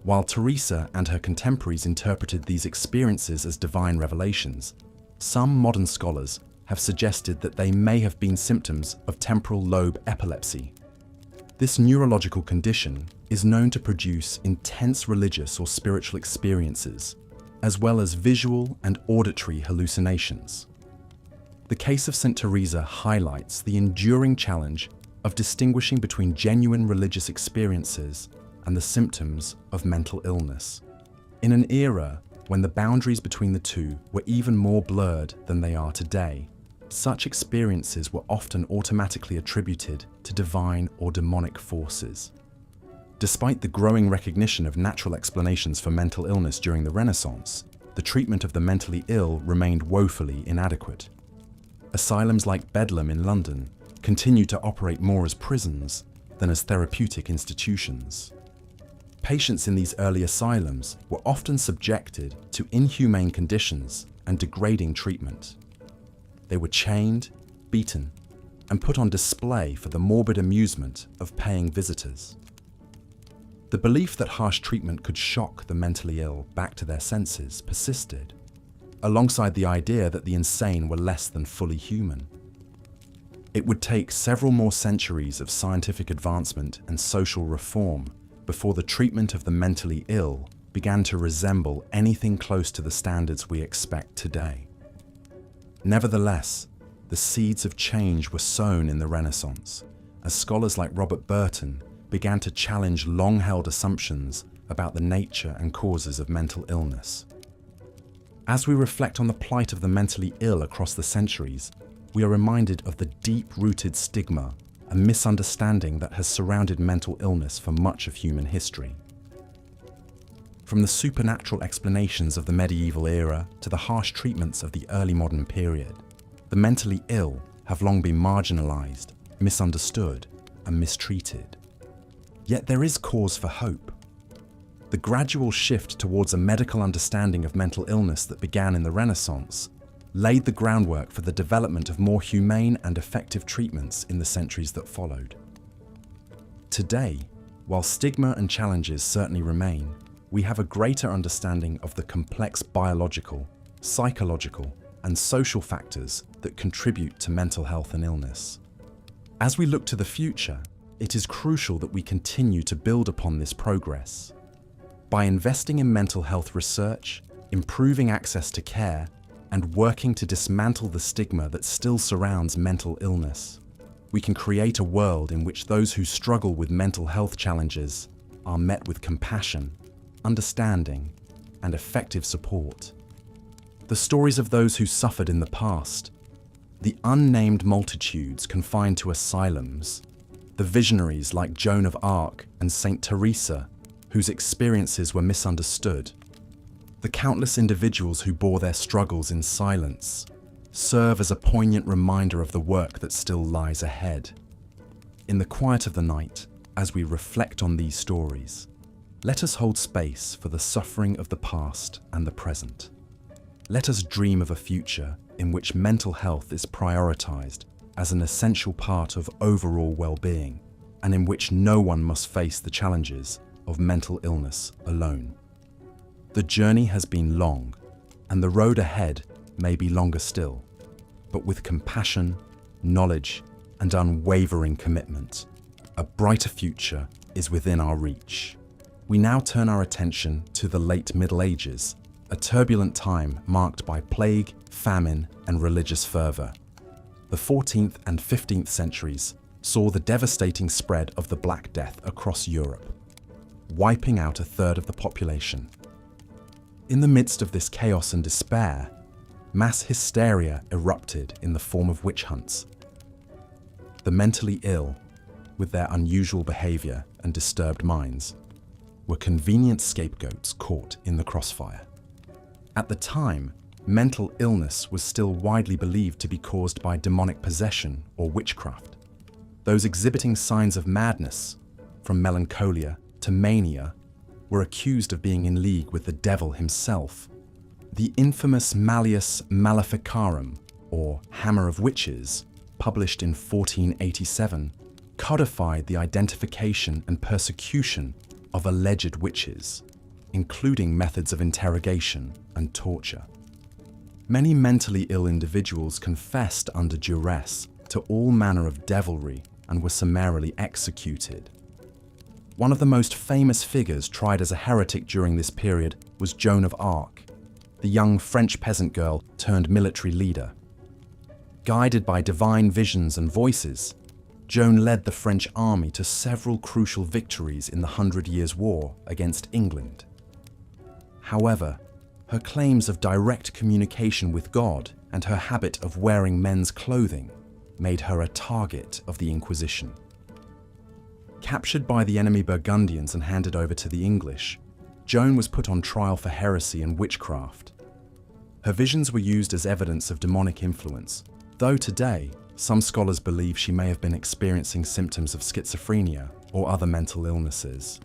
While Teresa and her contemporaries interpreted these experiences as divine revelations, some modern scholars have suggested that they may have been symptoms of temporal lobe epilepsy. This neurological condition is known to produce intense religious or spiritual experiences, as well as visual and auditory hallucinations. The case of St. Teresa highlights the enduring challenge of distinguishing between genuine religious experiences and the symptoms of mental illness. In an era when the boundaries between the two were even more blurred than they are today, such experiences were often automatically attributed to divine or demonic forces. Despite the growing recognition of natural explanations for mental illness during the Renaissance, the treatment of the mentally ill remained woefully inadequate. Asylums like Bedlam in London continued to operate more as prisons than as therapeutic institutions. Patients in these early asylums were often subjected to inhumane conditions and degrading treatment. They were chained, beaten, and put on display for the morbid amusement of paying visitors. The belief that harsh treatment could shock the mentally ill back to their senses persisted, alongside the idea that the insane were less than fully human. It would take several more centuries of scientific advancement and social reform before the treatment of the mentally ill began to resemble anything close to the standards we expect today. Nevertheless, the seeds of change were sown in the Renaissance, as scholars like Robert Burton began to challenge long-held assumptions about the nature and causes of mental illness. As we reflect on the plight of the mentally ill across the centuries, we are reminded of the deep-rooted stigma and misunderstanding that has surrounded mental illness for much of human history. From the supernatural explanations of the medieval era to the harsh treatments of the early modern period, the mentally ill have long been marginalized, misunderstood, and mistreated. Yet there is cause for hope. The gradual shift towards a medical understanding of mental illness that began in the Renaissance laid the groundwork for the development of more humane and effective treatments in the centuries that followed. Today, while stigma and challenges certainly remain, we have a greater understanding of the complex biological, psychological, and social factors that contribute to mental health and illness. As we look to the future, it is crucial that we continue to build upon this progress. By investing in mental health research, improving access to care, and working to dismantle the stigma that still surrounds mental illness, we can create a world in which those who struggle with mental health challenges are met with compassion, understanding, and effective support. The stories of those who suffered in the past, the unnamed multitudes confined to asylums, the visionaries like Joan of Arc and Saint Teresa, whose experiences were misunderstood, the countless individuals who bore their struggles in silence, serve as a poignant reminder of the work that still lies ahead. In the quiet of the night, as we reflect on these stories, let us hold space for the suffering of the past and the present. Let us dream of a future in which mental health is prioritized as an essential part of overall well-being, and in which no one must face the challenges of mental illness alone. The journey has been long, and the road ahead may be longer still, but with compassion, knowledge, and unwavering commitment, a brighter future is within our reach. We now turn our attention to the late Middle Ages, a turbulent time marked by plague, famine, and religious fervor. The 14th and 15th centuries saw the devastating spread of the Black Death across Europe, wiping out a third of the population. In the midst of this chaos and despair, mass hysteria erupted in the form of witch hunts. The mentally ill, with their unusual behavior and disturbed minds, were convenient scapegoats caught in the crossfire. At the time, mental illness was still widely believed to be caused by demonic possession or witchcraft. Those exhibiting signs of madness, from melancholia to mania, were accused of being in league with the devil himself. The infamous Malleus Maleficarum, or Hammer of Witches, published in 1487, codified the identification and persecution of alleged witches, including methods of interrogation and torture. Many mentally ill individuals confessed under duress to all manner of devilry and were summarily executed. One of the most famous figures tried as a heretic during this period was Joan of Arc, the young French peasant girl turned military leader. Guided by divine visions and voices, Joan led the French army to several crucial victories in the 100 Years' War against England. However, her claims of direct communication with God and her habit of wearing men's clothing made her a target of the Inquisition. Captured by the enemy Burgundians and handed over to the English, Joan was put on trial for heresy and witchcraft. Her visions were used as evidence of demonic influence, though today, some scholars believe she may have been experiencing symptoms of schizophrenia or other mental illnesses.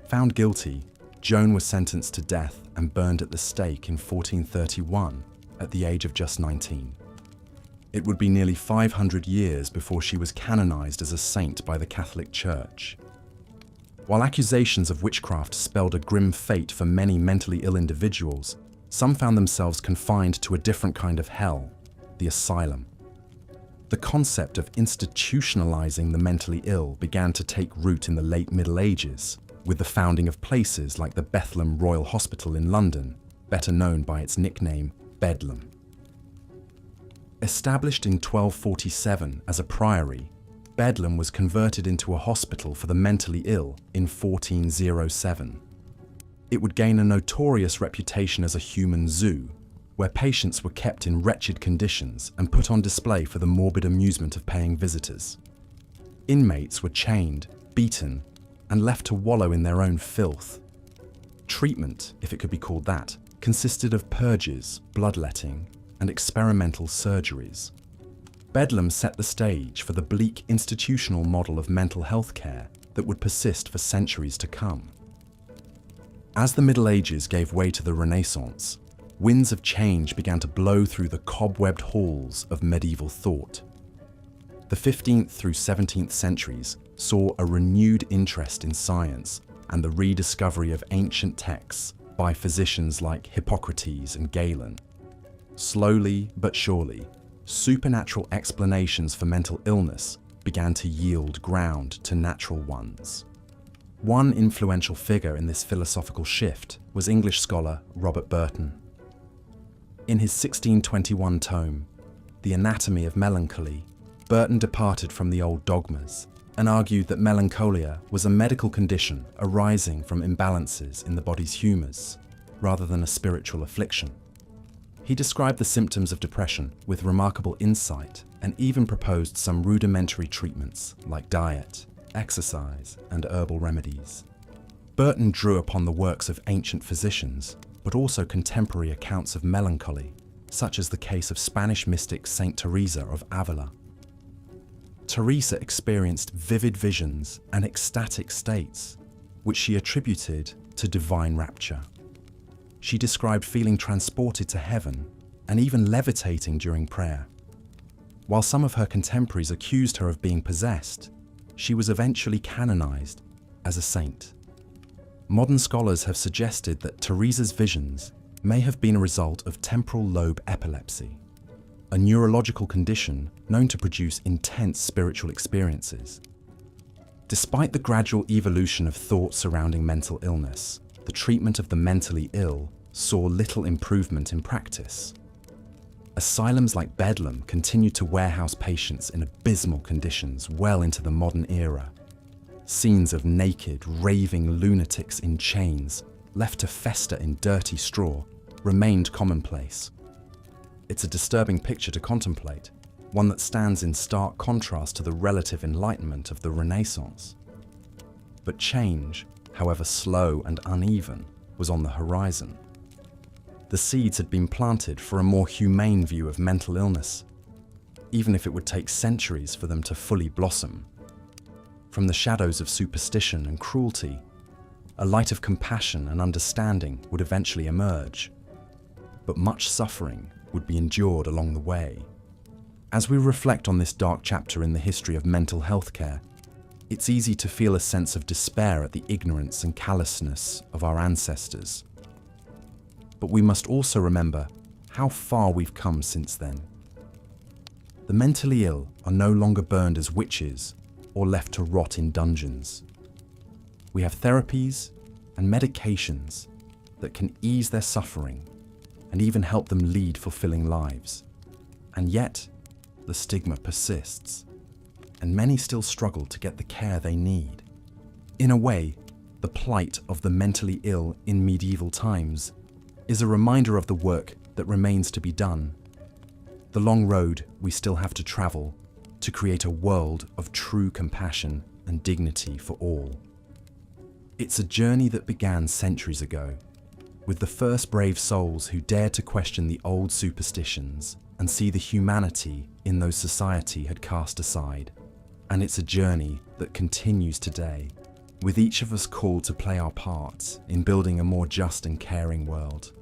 Found guilty, Joan was sentenced to death and burned at the stake in 1431 at the age of just 19. It would be nearly 500 years before she was canonized as a saint by the Catholic Church. While accusations of witchcraft spelled a grim fate for many mentally ill individuals, some found themselves confined to a different kind of hell, the asylum. The concept of institutionalizing the mentally ill began to take root in the late Middle Ages, with the founding of places like the Bethlehem Royal Hospital in London, better known by its nickname Bedlam. Established in 1247 as a priory, Bedlam was converted into a hospital for the mentally ill in 1407. It would gain a notorious reputation as a human zoo, where patients were kept in wretched conditions and put on display for the morbid amusement of paying visitors. Inmates were chained, beaten, and left to wallow in their own filth. Treatment, if it could be called that, consisted of purges, bloodletting, and experimental surgeries. Bedlam set the stage for the bleak institutional model of mental health care that would persist for centuries to come. As the Middle Ages gave way to the Renaissance, winds of change began to blow through the cobwebbed halls of medieval thought. The 15th through 17th centuries saw a renewed interest in science and the rediscovery of ancient texts by physicians like Hippocrates and Galen. Slowly but surely, supernatural explanations for mental illness began to yield ground to natural ones. One influential figure in this philosophical shift was English scholar Robert Burton. In his 1621 tome, The Anatomy of Melancholy, Burton departed from the old dogmas and argued that melancholia was a medical condition arising from imbalances in the body's humours, rather than a spiritual affliction. He described the symptoms of depression with remarkable insight and even proposed some rudimentary treatments like diet, exercise, and herbal remedies. Burton drew upon the works of ancient physicians, but also contemporary accounts of melancholy, such as the case of Spanish mystic Saint Teresa of Avila. Teresa experienced vivid visions and ecstatic states, which she attributed to divine rapture. She described feeling transported to heaven and even levitating during prayer. While some of her contemporaries accused her of being possessed, she was eventually canonized as a saint. Modern scholars have suggested that Teresa's visions may have been a result of temporal lobe epilepsy, a neurological condition known to produce intense spiritual experiences. Despite the gradual evolution of thought surrounding mental illness, the treatment of the mentally ill saw little improvement in practice. Asylums like Bedlam continued to warehouse patients in abysmal conditions well into the modern era. Scenes of naked, raving lunatics in chains, left to fester in dirty straw, remained commonplace. It's a disturbing picture to contemplate, one that stands in stark contrast to the relative enlightenment of the Renaissance. But change, however slow and uneven, was on the horizon. The seeds had been planted for a more humane view of mental illness, even if it would take centuries for them to fully blossom. From the shadows of superstition and cruelty, a light of compassion and understanding would eventually emerge. But much suffering would be endured along the way. As we reflect on this dark chapter in the history of mental health care, it's easy to feel a sense of despair at the ignorance and callousness of our ancestors. But we must also remember how far we've come since then. The mentally ill are no longer burned as witches or left to rot in dungeons. We have therapies and medications that can ease their suffering and even help them lead fulfilling lives. And yet, the stigma persists, and many still struggle to get the care they need. In a way, the plight of the mentally ill in medieval times is a reminder of the work that remains to be done, the long road we still have to travel to create a world of true compassion and dignity for all. It's a journey that began centuries ago, with the first brave souls who dared to question the old superstitions and see the humanity in those society had cast aside. And it's a journey that continues today, with each of us called to play our parts in building a more just and caring world.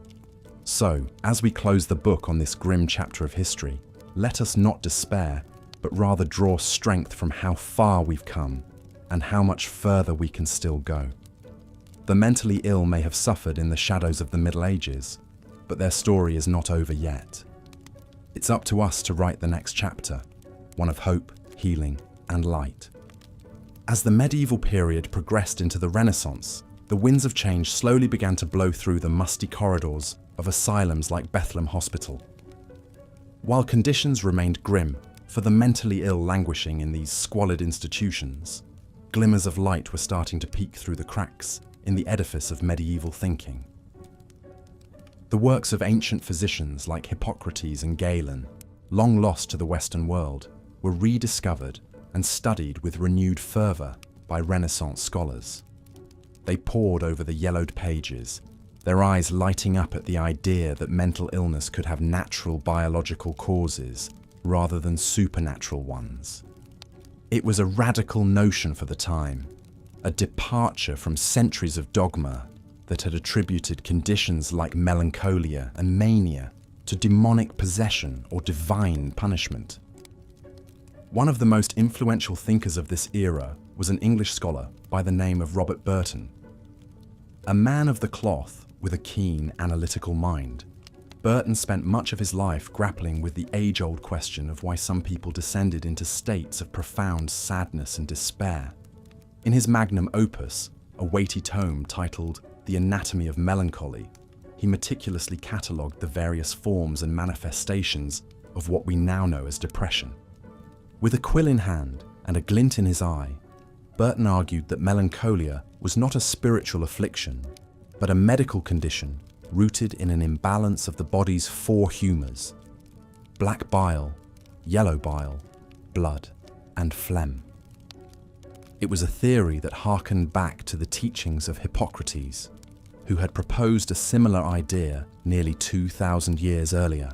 So, as we close the book on this grim chapter of history, let us not despair, but rather draw strength from how far we've come and how much further we can still go. The mentally ill may have suffered in the shadows of the Middle Ages, but their story is not over yet. It's up to us to write the next chapter, one of hope, healing, and light. As the medieval period progressed into the Renaissance, the winds of change slowly began to blow through the musty corridors of asylums like Bethlehem Hospital. While conditions remained grim for the mentally ill languishing in these squalid institutions, glimmers of light were starting to peek through the cracks in the edifice of medieval thinking. The works of ancient physicians like Hippocrates and Galen, long lost to the Western world, were rediscovered and studied with renewed fervour by Renaissance scholars. They pored over the yellowed pages, their eyes lighting up at the idea that mental illness could have natural biological causes rather than supernatural ones. It was a radical notion for the time, a departure from centuries of dogma that had attributed conditions like melancholia and mania to demonic possession or divine punishment. One of the most influential thinkers of this era was an English scholar by the name of Robert Burton. A man of the cloth with a keen analytical mind, Burton spent much of his life grappling with the age-old question of why some people descended into states of profound sadness and despair. In his magnum opus, a weighty tome titled The Anatomy of Melancholy, he meticulously catalogued the various forms and manifestations of what we now know as depression. With a quill in hand and a glint in his eye, Burton argued that melancholia was not a spiritual affliction, but a medical condition rooted in an imbalance of the body's four humours: black bile, yellow bile, blood, and phlegm. It was a theory that harkened back to the teachings of Hippocrates, who had proposed a similar idea nearly 2,000 years earlier.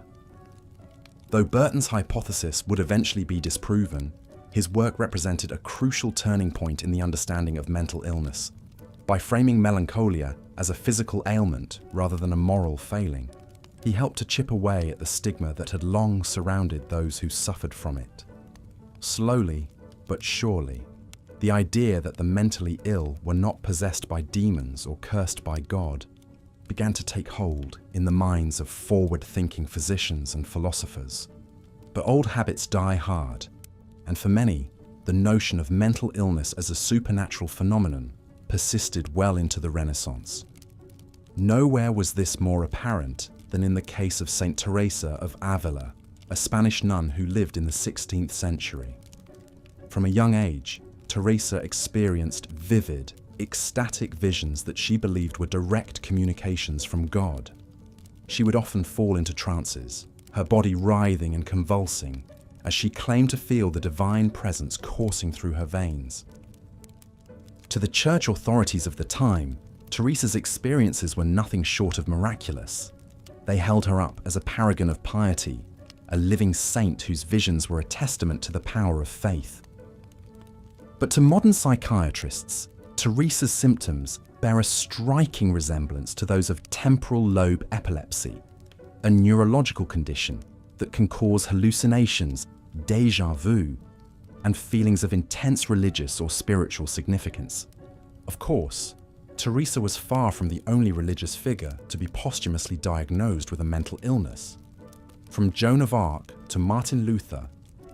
Though Burton's hypothesis would eventually be disproven, his work represented a crucial turning point in the understanding of mental illness. By framing melancholia as a physical ailment rather than a moral failing, he helped to chip away at the stigma that had long surrounded those who suffered from it. Slowly, but surely, the idea that the mentally ill were not possessed by demons or cursed by God began to take hold in the minds of forward-thinking physicians and philosophers. But old habits die hard, and for many, the notion of mental illness as a supernatural phenomenon persisted well into the Renaissance. Nowhere was this more apparent than in the case of Saint Teresa of Avila, a Spanish nun who lived in the 16th century. From a young age, Teresa experienced vivid, ecstatic visions that she believed were direct communications from God. She would often fall into trances, her body writhing and convulsing, as she claimed to feel the divine presence coursing through her veins. To the church authorities of the time, Teresa's experiences were nothing short of miraculous. They held her up as a paragon of piety, a living saint whose visions were a testament to the power of faith. But to modern psychiatrists, Teresa's symptoms bear a striking resemblance to those of temporal lobe epilepsy, a neurological condition that can cause hallucinations, déjà vu, and feelings of intense religious or spiritual significance. Of course, Teresa was far from the only religious figure to be posthumously diagnosed with a mental illness. From Joan of Arc to Martin Luther,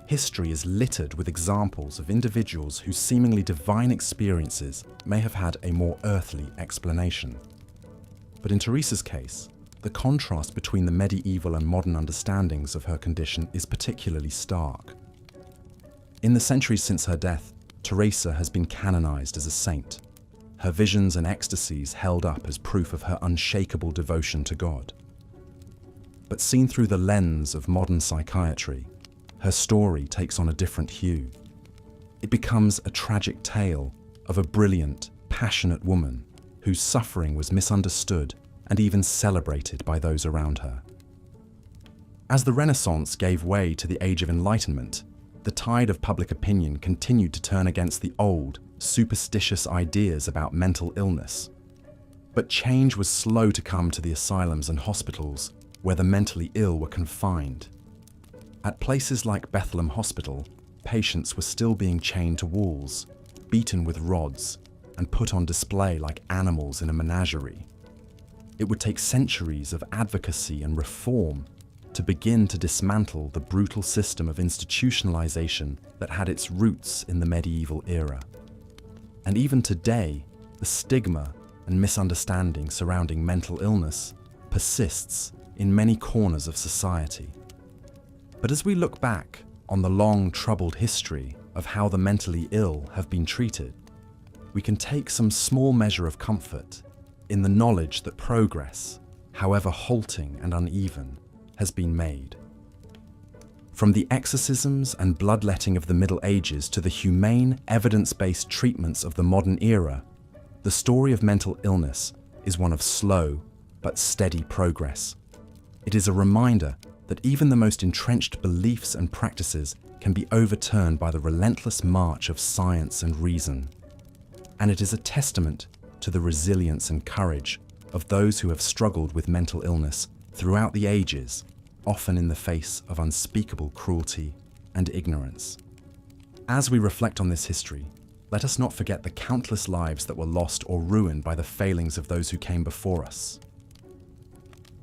history is littered with examples of individuals whose seemingly divine experiences may have had a more earthly explanation. But in Teresa's case, the contrast between the medieval and modern understandings of her condition is particularly stark. In the centuries since her death, Teresa has been canonized as a saint, her visions and ecstasies held up as proof of her unshakable devotion to God. But seen through the lens of modern psychiatry, her story takes on a different hue. It becomes a tragic tale of a brilliant, passionate woman whose suffering was misunderstood and even celebrated by those around her. As the Renaissance gave way to the Age of Enlightenment, the tide of public opinion continued to turn against the old, superstitious ideas about mental illness. But change was slow to come to the asylums and hospitals where the mentally ill were confined. At places like Bethlehem Hospital, patients were still being chained to walls, beaten with rods, and put on display like animals in a menagerie. It would take centuries of advocacy and reform to begin to dismantle the brutal system of institutionalization that had its roots in the medieval era. And even today, the stigma and misunderstanding surrounding mental illness persists in many corners of society. But as we look back on the long, troubled history of how the mentally ill have been treated, we can take some small measure of comfort in the knowledge that progress, however halting and uneven, has been made. From the exorcisms and bloodletting of the Middle Ages to the humane, evidence-based treatments of the modern era, the story of mental illness is one of slow but steady progress. It is a reminder that even the most entrenched beliefs and practices can be overturned by the relentless march of science and reason. And it is a testament to the resilience and courage of those who have struggled with mental illness throughout the ages, often in the face of unspeakable cruelty and ignorance. As we reflect on this history, let us not forget the countless lives that were lost or ruined by the failings of those who came before us.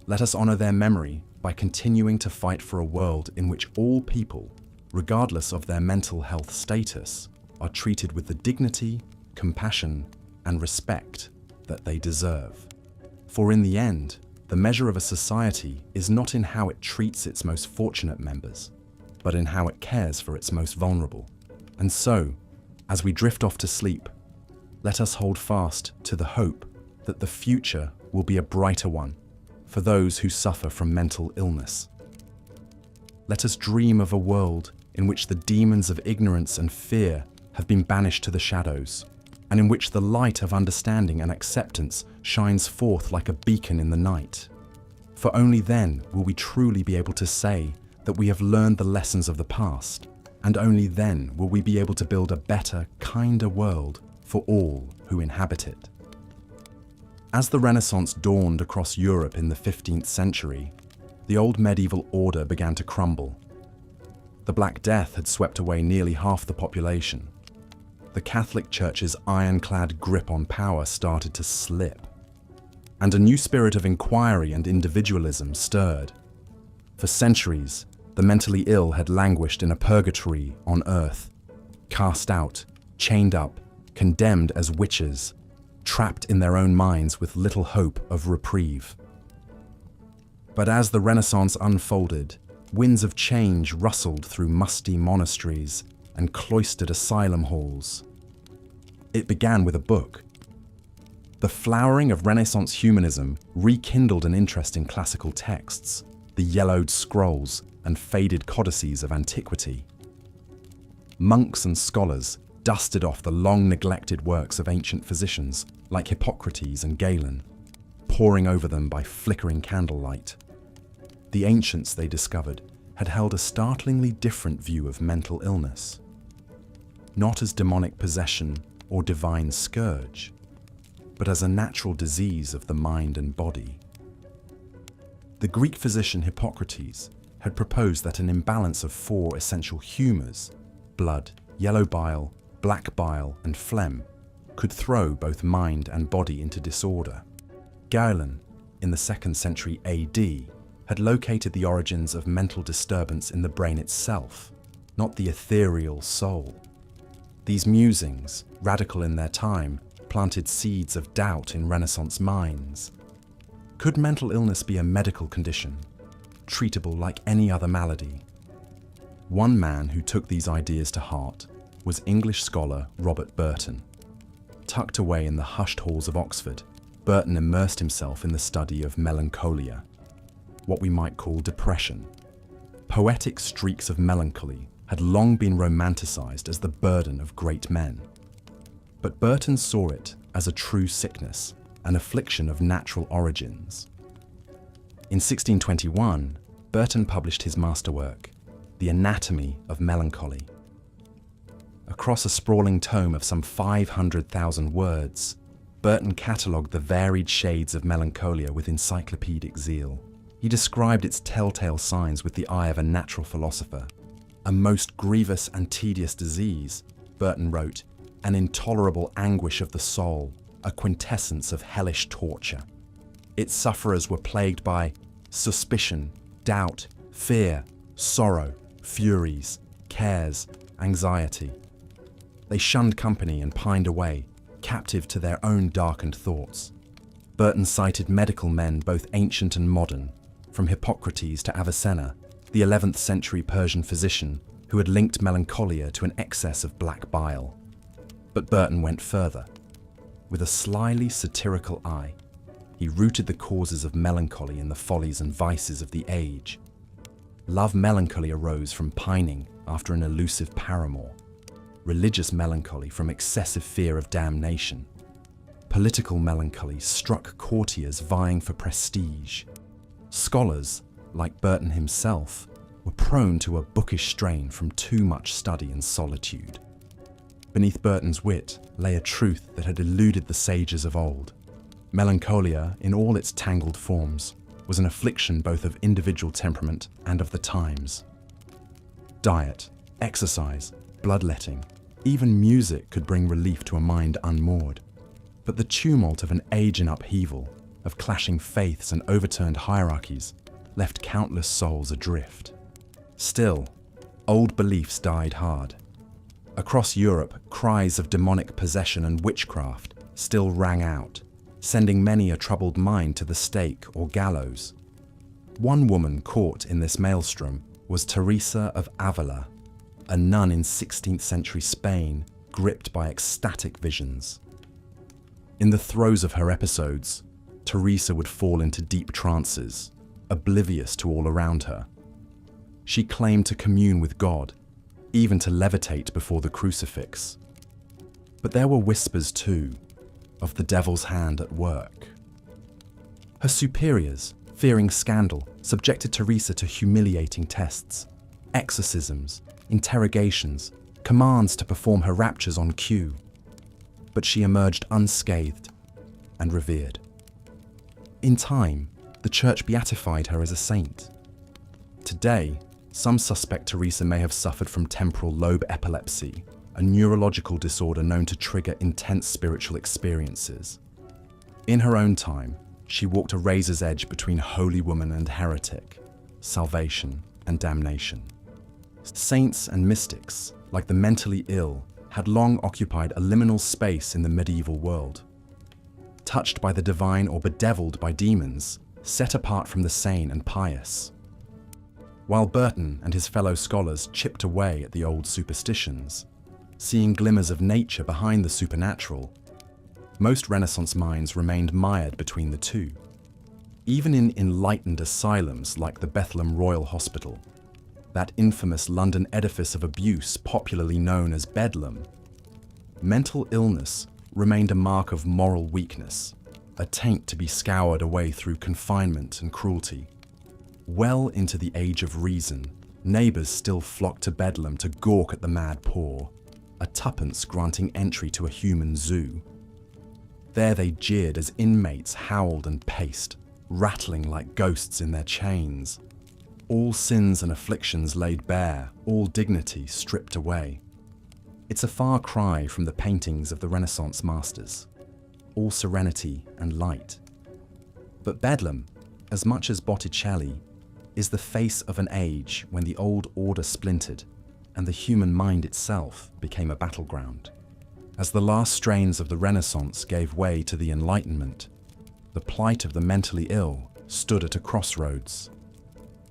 Let us honor their memory by continuing to fight for a world in which all people, regardless of their mental health status, are treated with the dignity, compassion, and respect that they deserve. For in the end, the measure of a society is not in how it treats its most fortunate members, but in how it cares for its most vulnerable. And so, as we drift off to sleep, let us hold fast to the hope that the future will be a brighter one for those who suffer from mental illness. Let us dream of a world in which the demons of ignorance and fear have been banished to the shadows, and in which the light of understanding and acceptance shines forth like a beacon in the night. For only then will we truly be able to say that we have learned the lessons of the past, and only then will we be able to build a better, kinder world for all who inhabit it. As the Renaissance dawned across Europe in the 15th century, the old medieval order began to crumble. The Black Death had swept away nearly half the population. The Catholic Church's ironclad grip on power started to slip, and a new spirit of inquiry and individualism stirred. For centuries, the mentally ill had languished in a purgatory on earth, cast out, chained up, condemned as witches, trapped in their own minds with little hope of reprieve. But as the Renaissance unfolded, winds of change rustled through musty monasteries and cloistered asylum halls. It began with a book. The flowering of Renaissance humanism rekindled an interest in classical texts, the yellowed scrolls and faded codices of antiquity. Monks and scholars dusted off the long-neglected works of ancient physicians like Hippocrates and Galen, poring over them by flickering candlelight. The ancients, they discovered, had held a startlingly different view of mental illness. Not as demonic possession or divine scourge, but as a natural disease of the mind and body. The Greek physician Hippocrates had proposed that an imbalance of 4 essential humours, blood, yellow bile, black bile, and phlegm, could throw both mind and body into disorder. Galen, in the 2nd century AD, had located the origins of mental disturbance in the brain itself, not the ethereal soul. These musings, radical in their time, planted seeds of doubt in Renaissance minds. Could mental illness be a medical condition, treatable like any other malady? One man who took these ideas to heart was English scholar Robert Burton. Tucked away in the hushed halls of Oxford, Burton immersed himself in the study of melancholia, what we might call depression. Poetic streaks of melancholy had long been romanticized as the burden of great men. But Burton saw it as a true sickness, an affliction of natural origins. In 1621, Burton published his masterwork, The Anatomy of Melancholy. Across a sprawling tome of some 500,000 words, Burton catalogued the varied shades of melancholia with encyclopedic zeal. He described its telltale signs with the eye of a natural philosopher. A most grievous and tedious disease, Burton wrote, an intolerable anguish of the soul, a quintessence of hellish torture. Its sufferers were plagued by suspicion, doubt, fear, sorrow, furies, cares, anxiety. They shunned company and pined away, captive to their own darkened thoughts. Burton cited medical men both ancient and modern, from Hippocrates to Avicenna, the 11th century Persian physician who had linked melancholia to an excess of black bile. But Burton went further. With a slyly satirical eye, he rooted the causes of melancholy in the follies and vices of the age. Love melancholy arose from pining after an elusive paramour, religious melancholy from excessive fear of damnation. Political melancholy struck courtiers vying for prestige. Scholars, like Burton himself, were prone to a bookish strain from too much study and solitude. Beneath Burton's wit lay a truth that had eluded the sages of old. Melancholia, in all its tangled forms, was an affliction both of individual temperament and of the times. Diet, exercise, bloodletting, even music could bring relief to a mind unmoored. But the tumult of an age in upheaval, of clashing faiths and overturned hierarchies, left countless souls adrift. Still, old beliefs died hard. Across Europe, cries of demonic possession and witchcraft still rang out, sending many a troubled mind to the stake or gallows. One woman caught in this maelstrom was Teresa of Avila, a nun in 16th century Spain, gripped by ecstatic visions. In the throes of her episodes, Teresa would fall into deep trances, oblivious to all around her. She claimed to commune with God, even to levitate before the crucifix. But there were whispers too, of the devil's hand at work. Her superiors, fearing scandal, subjected Teresa to humiliating tests, exorcisms, interrogations, commands to perform her raptures on cue. But she emerged unscathed and revered. In time, the Church beatified her as a saint. Today, some suspect Teresa may have suffered from temporal lobe epilepsy, a neurological disorder known to trigger intense spiritual experiences. In her own time, she walked a razor's edge between holy woman and heretic, salvation and damnation. Saints and mystics, like the mentally ill, had long occupied a liminal space in the medieval world. Touched by the divine or bedeviled by demons, set apart from the sane and pious. While Burton and his fellow scholars chipped away at the old superstitions, seeing glimmers of nature behind the supernatural, most Renaissance minds remained mired between the two. Even in enlightened asylums like the Bethlehem Royal Hospital, that infamous London edifice of abuse popularly known as Bedlam, mental illness remained a mark of moral weakness, a taint to be scoured away through confinement and cruelty. Well into the age of reason, neighbours still flocked to Bedlam to gawk at the mad poor, a tuppence granting entry to a human zoo. There they jeered as inmates howled and paced, rattling like ghosts in their chains. All sins and afflictions laid bare, all dignity stripped away. It's a far cry from the paintings of the Renaissance masters, all serenity and light. But Bedlam, as much as Botticelli, is the face of an age when the old order splintered and the human mind itself became a battleground. As the last strains of the Renaissance gave way to the Enlightenment, the plight of the mentally ill stood at a crossroads.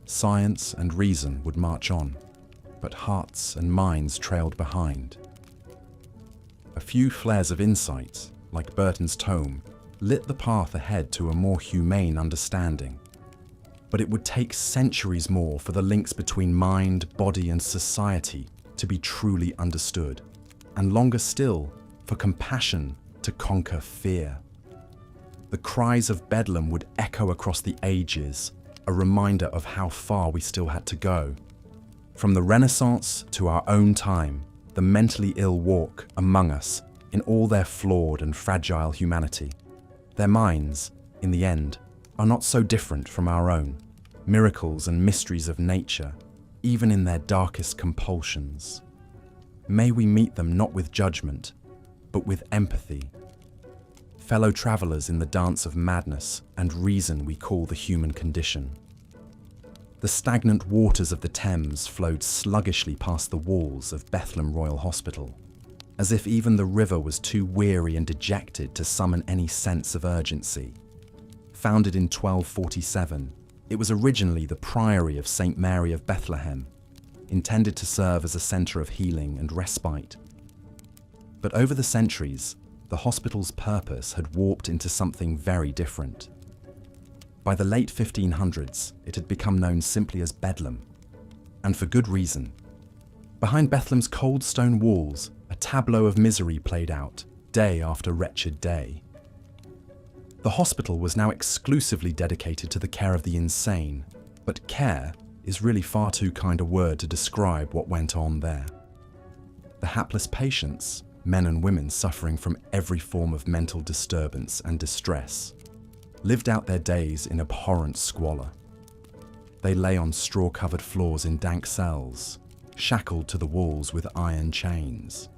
Science and reason would march on, but hearts and minds trailed behind. A few flares of insight, like Burton's tome, lit the path ahead to a more humane understanding. But it would take centuries more for the links between mind, body, and society to be truly understood, and longer still for compassion to conquer fear. The cries of Bedlam would echo across the ages, a reminder of how far we still had to go. From the Renaissance to our own time, the mentally ill walk among us in all their flawed and fragile humanity. Their minds, in the end, are not so different from our own, miracles and mysteries of nature, even in their darkest compulsions. May we meet them not with judgment, but with empathy. Fellow travelers in the dance of madness and reason we call the human condition. The stagnant waters of the Thames flowed sluggishly past the walls of Bethlem Royal Hospital, as if even the river was too weary and dejected to summon any sense of urgency. Founded in 1247, it was originally the Priory of St. Mary of Bethlehem, intended to serve as a centre of healing and respite. But over the centuries, the hospital's purpose had warped into something very different. By the late 1500s, it had become known simply as Bedlam, and for good reason. Behind Bethlem's cold stone walls, a tableau of misery played out, day after wretched day. The hospital was now exclusively dedicated to the care of the insane, but care is really far too kind a word to describe what went on there. The hapless patients, men and women suffering from every form of mental disturbance and distress, lived out their days in abhorrent squalor. They lay on straw-covered floors in dank cells, shackled to the walls with iron chains.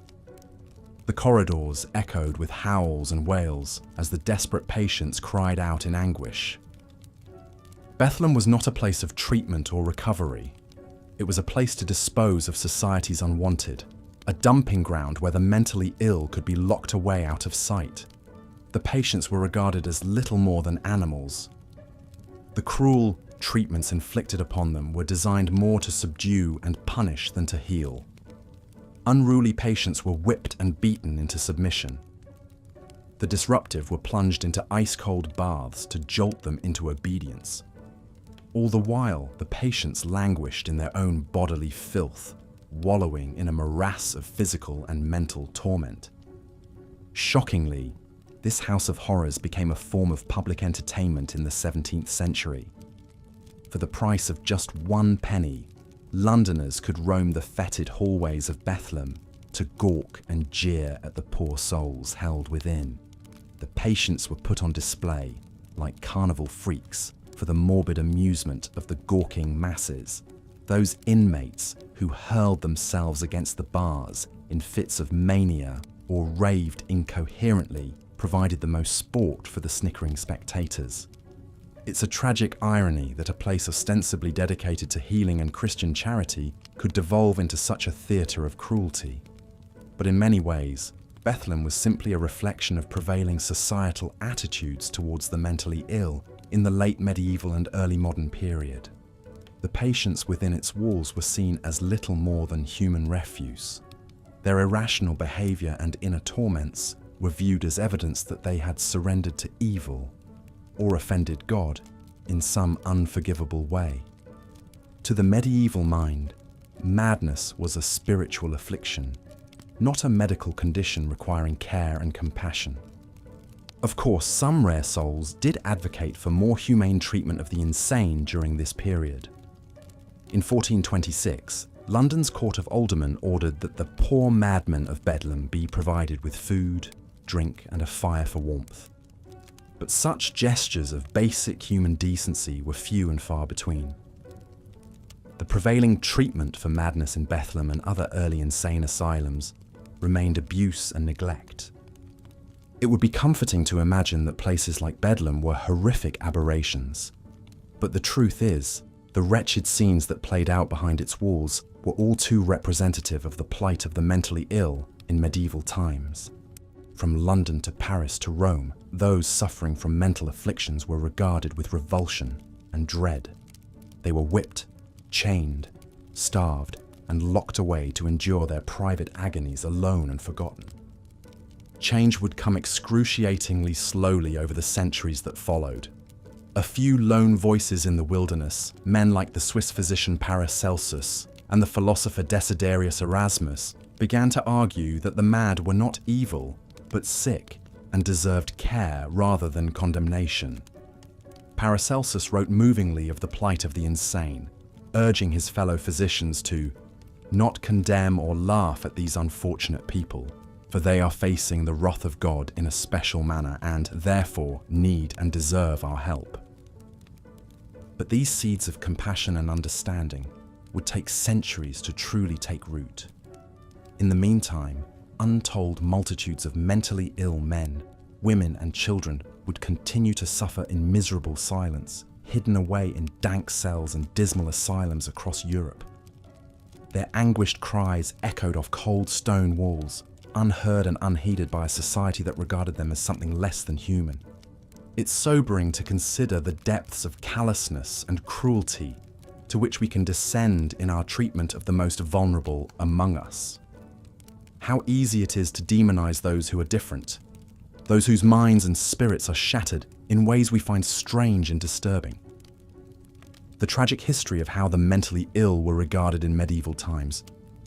The corridors echoed with howls and wails as the desperate patients cried out in anguish. Bethlem was not a place of treatment or recovery. It was a place to dispose of society's unwanted, a dumping ground where the mentally ill could be locked away out of sight. The patients were regarded as little more than animals. The cruel treatments inflicted upon them were designed more to subdue and punish than to heal. Unruly patients were whipped and beaten into submission. The disruptive were plunged into ice-cold baths to jolt them into obedience. All the while, the patients languished in their own bodily filth, wallowing in a morass of physical and mental torment. Shockingly, this house of horrors became a form of public entertainment in the 17th century. For the price of just 1 penny, Londoners could roam the fetid hallways of Bethlem to gawk and jeer at the poor souls held within. The patients were put on display, like carnival freaks, for the morbid amusement of the gawking masses, those inmates who hurled themselves against the bars in fits of mania or raved incoherently provided the most sport for the snickering spectators. It's a tragic irony that a place ostensibly dedicated to healing and Christian charity could devolve into such a theatre of cruelty. But in many ways, Bethlem was simply a reflection of prevailing societal attitudes towards the mentally ill in the late medieval and early modern period. The patients within its walls were seen as little more than human refuse. Their irrational behaviour and inner torments were viewed as evidence that they had surrendered to evil or offended God in some unforgivable way. To the medieval mind, madness was a spiritual affliction, not a medical condition requiring care and compassion. Of course, some rare souls did advocate for more humane treatment of the insane during this period. In 1426, London's Court of Aldermen ordered that the poor madmen of Bedlam be provided with food, drink, and a fire for warmth. But such gestures of basic human decency were few and far between. The prevailing treatment for madness in Bethlem and other early insane asylums remained abuse and neglect. It would be comforting to imagine that places like Bedlam were horrific aberrations, but the truth is, The wretched scenes that played out behind its walls were all too representative of the plight of the mentally ill in medieval times. From London to Paris to Rome, those suffering from mental afflictions were regarded with revulsion and dread. They were whipped, chained, starved, and locked away to endure their private agonies alone and forgotten. Change would come excruciatingly slowly over the centuries that followed. A few lone voices in the wilderness, men like the Swiss physician Paracelsus and the philosopher Desiderius Erasmus, began to argue that the mad were not evil, but sick and deserved care rather than condemnation. Paracelsus wrote movingly of the plight of the insane, urging his fellow physicians to not condemn or laugh at these unfortunate people, for they are facing the wrath of God in a special manner and, therefore, need and deserve our help. But these seeds of compassion and understanding would take centuries to truly take root. In the meantime, untold multitudes of mentally ill men, women, and children would continue to suffer in miserable silence, hidden away in dank cells and dismal asylums across Europe. Their anguished cries echoed off cold stone walls, unheard and unheeded by a society that regarded them as something less than human. It's sobering to consider the depths of callousness and cruelty to which we can descend in our treatment of the most vulnerable among us. How easy it is to demonize those who are different, those whose minds and spirits are shattered in ways we find strange and disturbing. The tragic history of how the mentally ill were regarded in medieval times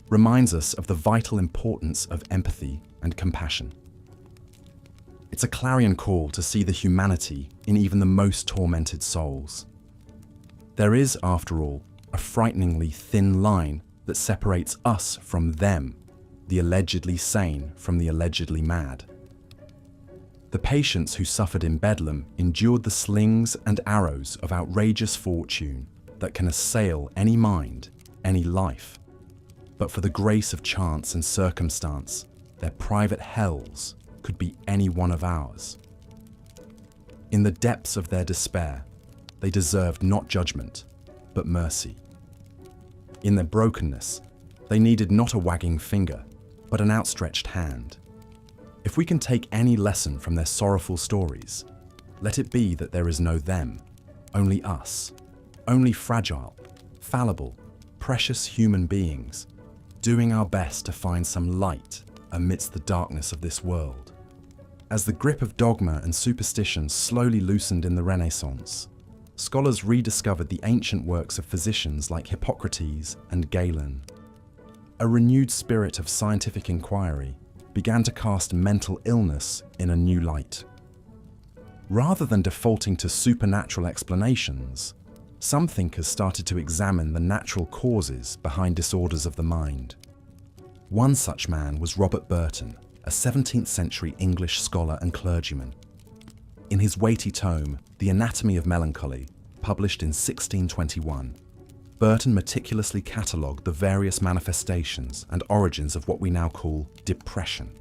reminds us of the vital importance of empathy and compassion. It's a clarion call to see the humanity in even the most tormented souls. There is, after all, a frighteningly thin line that separates us from them, the allegedly sane from the allegedly mad. The patients who suffered in Bedlam endured the slings and arrows of outrageous fortune that can assail any mind, any life. But for the grace of chance and circumstance, their private hells could be any one of ours. In the depths of their despair, they deserved not judgment, but mercy. In their brokenness, they needed not a wagging finger, but an outstretched hand. If we can take any lesson from their sorrowful stories, let it be that there is no them, only us, only fragile, fallible, precious human beings, doing our best to find some light amidst the darkness of this world. As the grip of dogma and superstition slowly loosened in the Renaissance, scholars rediscovered the ancient works of physicians like Hippocrates and Galen. A renewed spirit of scientific inquiry began to cast mental illness in a new light. Rather than defaulting to supernatural explanations, some thinkers started to examine the natural causes behind disorders of the mind. One such man was Robert Burton, a 17th century English scholar and clergyman. In his weighty tome, The Anatomy of Melancholy, published in 1621, Burton meticulously catalogued the various manifestations and origins of what we now call depression.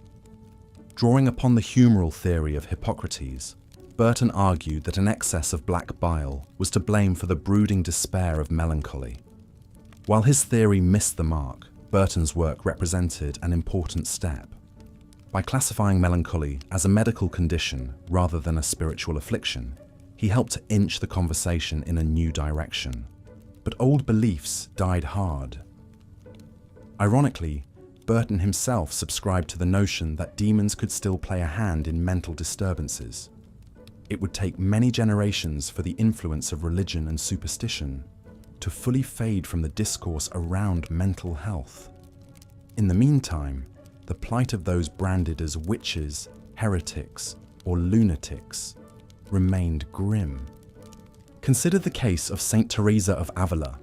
Drawing upon the humoral theory of Hippocrates, Burton argued that an excess of black bile was to blame for the brooding despair of melancholy. While his theory missed the mark, Burton's work represented an important step. By classifying melancholy as a medical condition rather than a spiritual affliction, he helped to inch the conversation in a new direction. But old beliefs died hard. Ironically, Burton himself subscribed to the notion that demons could still play a hand in mental disturbances. It would take many generations for the influence of religion and superstition to fully fade from the discourse around mental health. In the meantime, the plight of those branded as witches, heretics, or lunatics remained grim. Consider the case of Saint Teresa of Avila,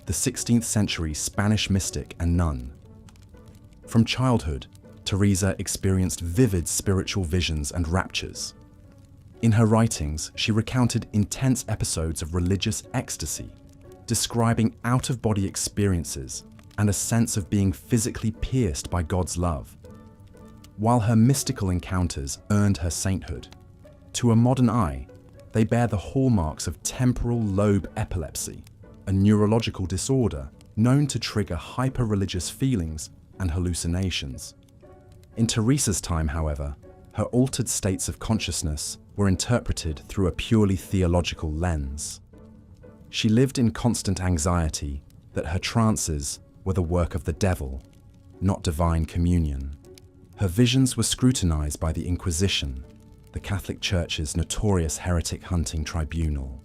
the 16th century Spanish mystic and nun. From childhood, Teresa experienced vivid spiritual visions and raptures. In her writings, she recounted intense episodes of religious ecstasy, describing out-of-body experiences and a sense of being physically pierced by God's love. While her mystical encounters earned her sainthood, to a modern eye, they bear the hallmarks of temporal lobe epilepsy, a neurological disorder known to trigger hyper-religious feelings and hallucinations. In Teresa's time, however, her altered states of consciousness were interpreted through a purely theological lens. She lived in constant anxiety that her trances were the work of the devil, not divine communion. Her visions were scrutinized by the Inquisition, the Catholic Church's notorious heretic hunting tribunal.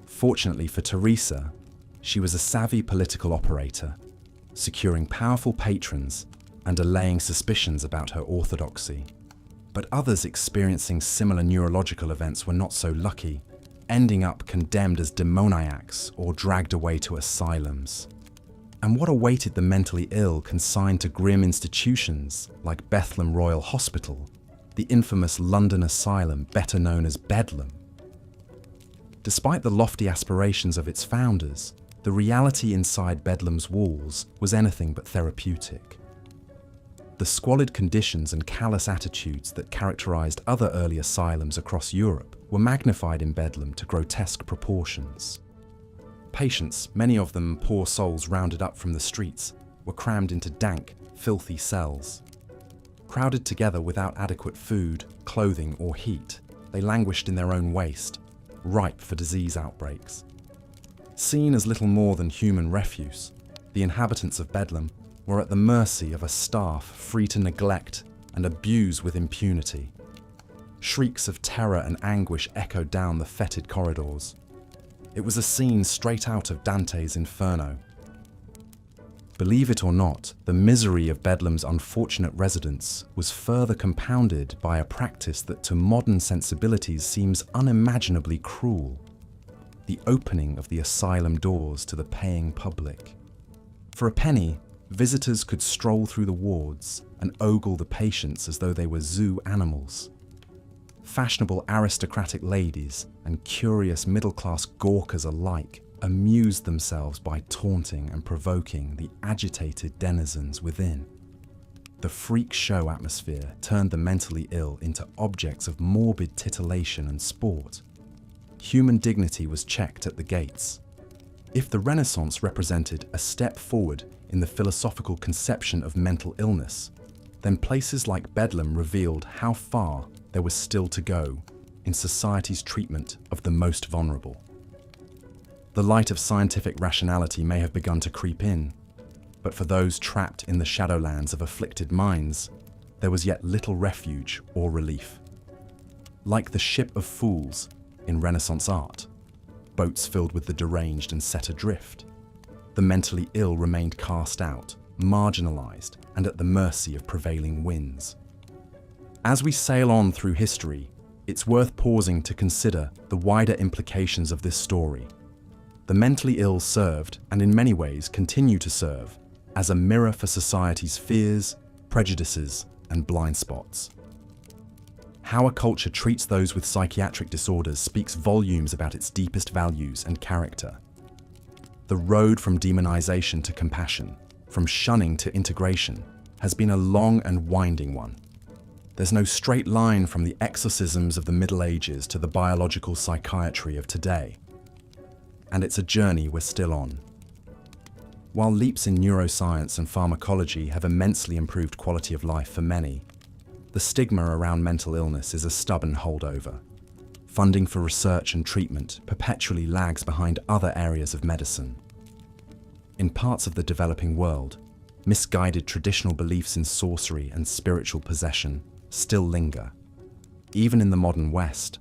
Fortunately for Teresa, she was a savvy political operator, securing powerful patrons and allaying suspicions about her orthodoxy. But others experiencing similar neurological events were not so lucky, ending up condemned as demoniacs or dragged away to asylums. And what awaited the mentally ill consigned to grim institutions like Bethlehem Royal Hospital, the infamous London asylum better known as Bedlam? Despite the lofty aspirations of its founders, the reality inside Bedlam's walls was anything but therapeutic. The squalid conditions and callous attitudes that characterized other early asylums across Europe were magnified in Bedlam to grotesque proportions. Patients, many of them poor souls rounded up from the streets, were crammed into dank, filthy cells. Crowded together without adequate food, clothing, or heat, they languished in their own waste, ripe for disease outbreaks. Seen as little more than human refuse, the inhabitants of Bedlam were at the mercy of a staff free to neglect and abuse with impunity. Shrieks of terror and anguish echoed down the fetid corridors. It was a scene straight out of Dante's Inferno. Believe it or not, the misery of Bedlam's unfortunate residents was further compounded by a practice that to modern sensibilities seems unimaginably cruel: the opening of the asylum doors to the paying public. For a penny, visitors could stroll through the wards and ogle the patients as though they were zoo animals. Fashionable aristocratic ladies and curious middle-class gawkers alike amused themselves by taunting and provoking the agitated denizens within. The freak show atmosphere turned the mentally ill into objects of morbid titillation and sport. Human dignity was checked at the gates. If the Renaissance represented a step forward in the philosophical conception of mental illness, then places like Bedlam revealed how far there was still to go in society's treatment of the most vulnerable. The light of scientific rationality may have begun to creep in, but for those trapped in the shadowlands of afflicted minds, there was yet little refuge or relief. Like the ship of fools in Renaissance art, boats filled with the deranged and set adrift, the mentally ill remained cast out, marginalized, and at the mercy of prevailing winds. As we sail on through history, it's worth pausing to consider the wider implications of this story. The mentally ill served, and in many ways continue to serve, as a mirror for society's fears, prejudices, and blind spots. How a culture treats those with psychiatric disorders speaks volumes about its deepest values and character. The road from demonization to compassion, from shunning to integration, has been a long and winding one. There's no straight line from the exorcisms of the Middle Ages to the biological psychiatry of today. And it's a journey we're still on. While leaps in neuroscience and pharmacology have immensely improved quality of life for many, the stigma around mental illness is a stubborn holdover. Funding for research and treatment perpetually lags behind other areas of medicine. In parts of the developing world, misguided traditional beliefs in sorcery and spiritual possession still linger. Even in the modern West,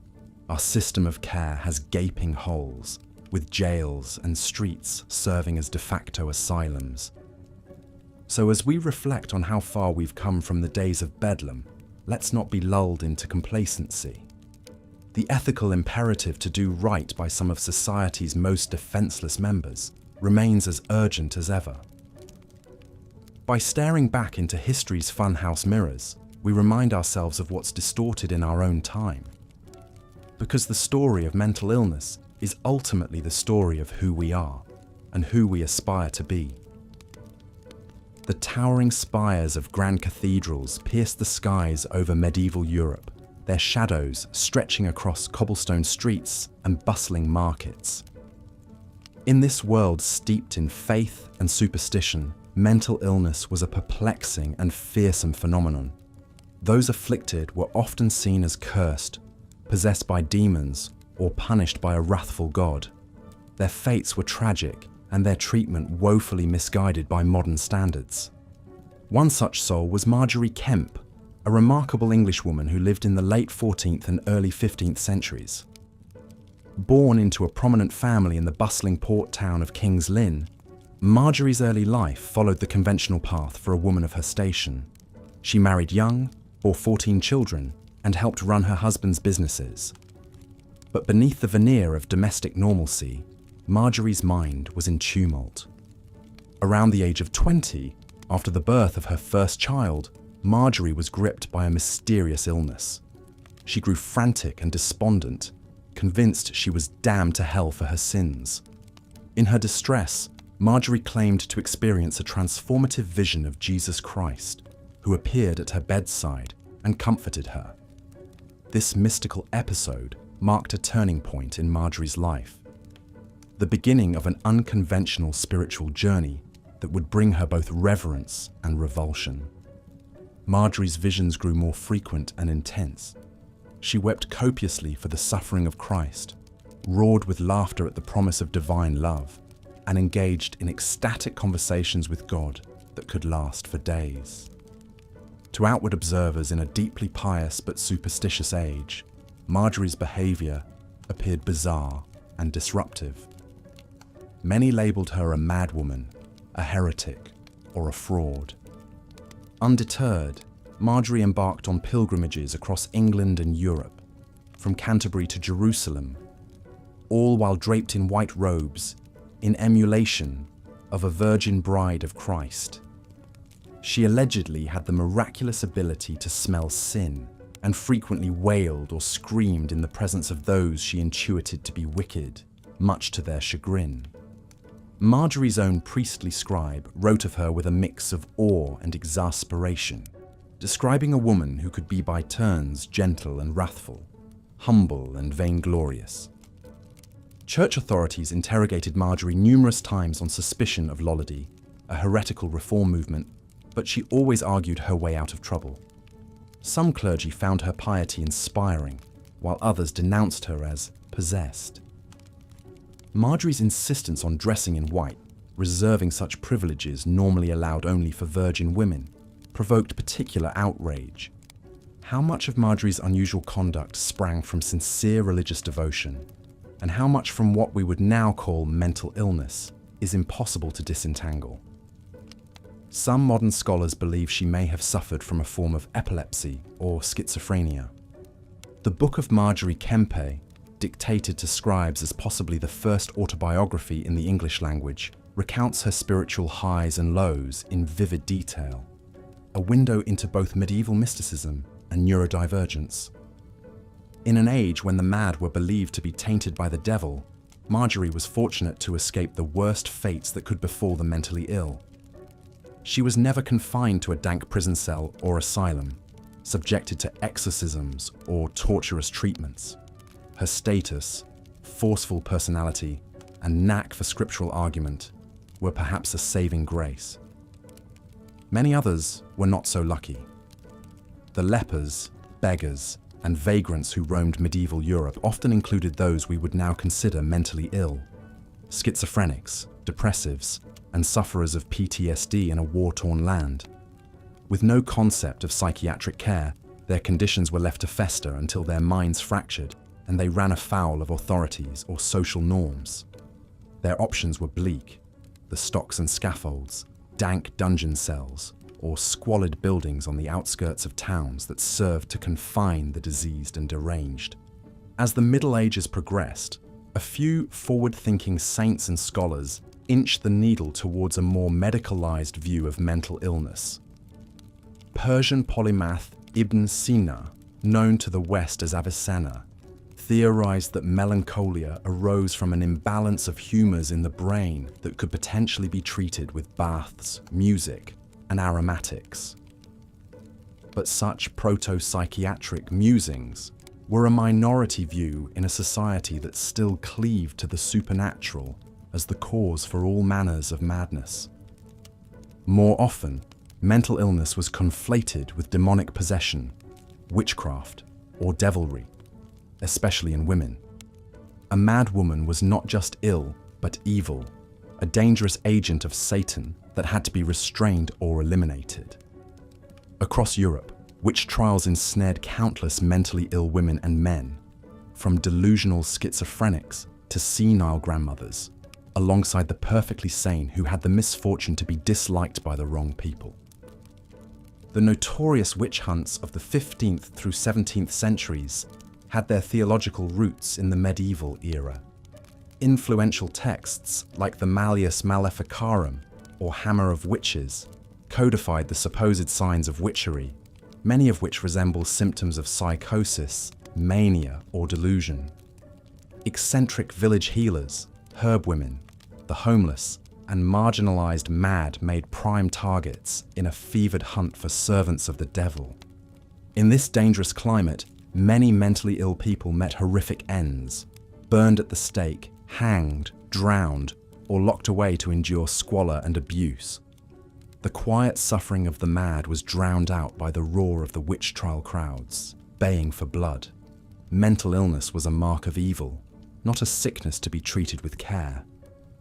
our system of care has gaping holes, with jails and streets serving as de facto asylums. So as we reflect on how far we've come from the days of Bedlam, let's not be lulled into complacency. The ethical imperative to do right by some of society's most defenseless members remains as urgent as ever. By staring back into history's funhouse mirrors, we remind ourselves of what's distorted in our own time. Because the story of mental illness is ultimately the story of who we are and who we aspire to be. The towering spires of grand cathedrals pierce the skies over medieval Europe, their shadows stretching across cobblestone streets and bustling markets. In this world steeped in faith and superstition, mental illness was a perplexing and fearsome phenomenon. Those afflicted were often seen as cursed, possessed by demons, or punished by a wrathful God. Their fates were tragic, and their treatment woefully misguided by modern standards. One such soul was Marjorie Kemp, a remarkable Englishwoman who lived in the late 14th and early 15th centuries. Born into a prominent family in the bustling port town of King's Lynn, Marjorie's early life followed the conventional path for a woman of her station. She married young, bore 14 children, and helped run her husband's businesses. But beneath the veneer of domestic normalcy, Marjorie's mind was in tumult. Around the age of 20, after the birth of her first child, Marjorie was gripped by a mysterious illness. She grew frantic and despondent, convinced she was damned to hell for her sins. In her distress, Marjorie claimed to experience a transformative vision of Jesus Christ, who appeared at her bedside and comforted her. This mystical episode marked a turning point in Marjorie's life, the beginning of an unconventional spiritual journey that would bring her both reverence and revulsion. Marjorie's visions grew more frequent and intense. She wept copiously for the suffering of Christ, roared with laughter at the promise of divine love, and engaged in ecstatic conversations with God that could last for days. To outward observers in a deeply pious but superstitious age, Marjorie's behavior appeared bizarre and disruptive. Many labeled her a madwoman, a heretic, or a fraud. Undeterred, Marjorie embarked on pilgrimages across England and Europe, from Canterbury to Jerusalem, all while draped in white robes, in emulation of a virgin bride of Christ. She allegedly had the miraculous ability to smell sin, and frequently wailed or screamed in the presence of those she intuited to be wicked, much to their chagrin. Marjorie's own priestly scribe wrote of her with a mix of awe and exasperation, describing a woman who could be by turns gentle and wrathful, humble and vainglorious. Church authorities interrogated Marjorie numerous times on suspicion of Lollody, a heretical reform movement, but she always argued her way out of trouble. Some clergy found her piety inspiring, while others denounced her as possessed. Marjorie's insistence on dressing in white, reserving such privileges normally allowed only for virgin women, provoked particular outrage. How much of Marjorie's unusual conduct sprang from sincere religious devotion, and how much from what we would now call mental illness, is impossible to disentangle. Some modern scholars believe she may have suffered from a form of epilepsy or schizophrenia. The Book of Marjorie Kempe, dictated to scribes as possibly the first autobiography in the English language, recounts her spiritual highs and lows in vivid detail, a window into both medieval mysticism and neurodivergence. In an age when the mad were believed to be tainted by the devil, Marjorie was fortunate to escape the worst fates that could befall the mentally ill. She was never confined to a dank prison cell or asylum, subjected to exorcisms or torturous treatments. Her status, forceful personality, and knack for scriptural argument were perhaps a saving grace. Many others were not so lucky. The lepers, beggars, and vagrants who roamed medieval Europe often included those we would now consider mentally ill: schizophrenics, depressives, and sufferers of PTSD in a war-torn land. With no concept of psychiatric care, their conditions were left to fester until their minds fractured and they ran afoul of authorities or social norms. Their options were bleak: the stocks and scaffolds, dank dungeon cells, or squalid buildings on the outskirts of towns that served to confine the diseased and deranged. As the Middle Ages progressed, a few forward-thinking saints and scholars inched the needle towards a more medicalized view of mental illness. Persian polymath Ibn Sina, known to the West as Avicenna, theorized that melancholia arose from an imbalance of humors in the brain that could potentially be treated with baths, music, and aromatics. But such proto-psychiatric musings were a minority view in a society that still cleaved to the supernatural as the cause for all manners of madness. More often, mental illness was conflated with demonic possession, witchcraft, or devilry, especially in women. A mad woman was not just ill, but evil, a dangerous agent of Satan that had to be restrained or eliminated. Across Europe, witch trials ensnared countless mentally ill women and men, from delusional schizophrenics to senile grandmothers, alongside the perfectly sane who had the misfortune to be disliked by the wrong people. The notorious witch hunts of the 15th through 17th centuries had their theological roots in the medieval era. Influential texts like the Malleus Maleficarum, or Hammer of Witches, codified the supposed signs of witchery, many of which resemble symptoms of psychosis, mania, or delusion. Eccentric village healers, herb women, the homeless, and marginalized mad made prime targets in a fevered hunt for servants of the devil. In this dangerous climate, many mentally ill people met horrific ends, burned at the stake, hanged, drowned, or locked away to endure squalor and abuse. The quiet suffering of the mad was drowned out by the roar of the witch trial crowds, baying for blood. Mental illness was a mark of evil, not a sickness to be treated with care.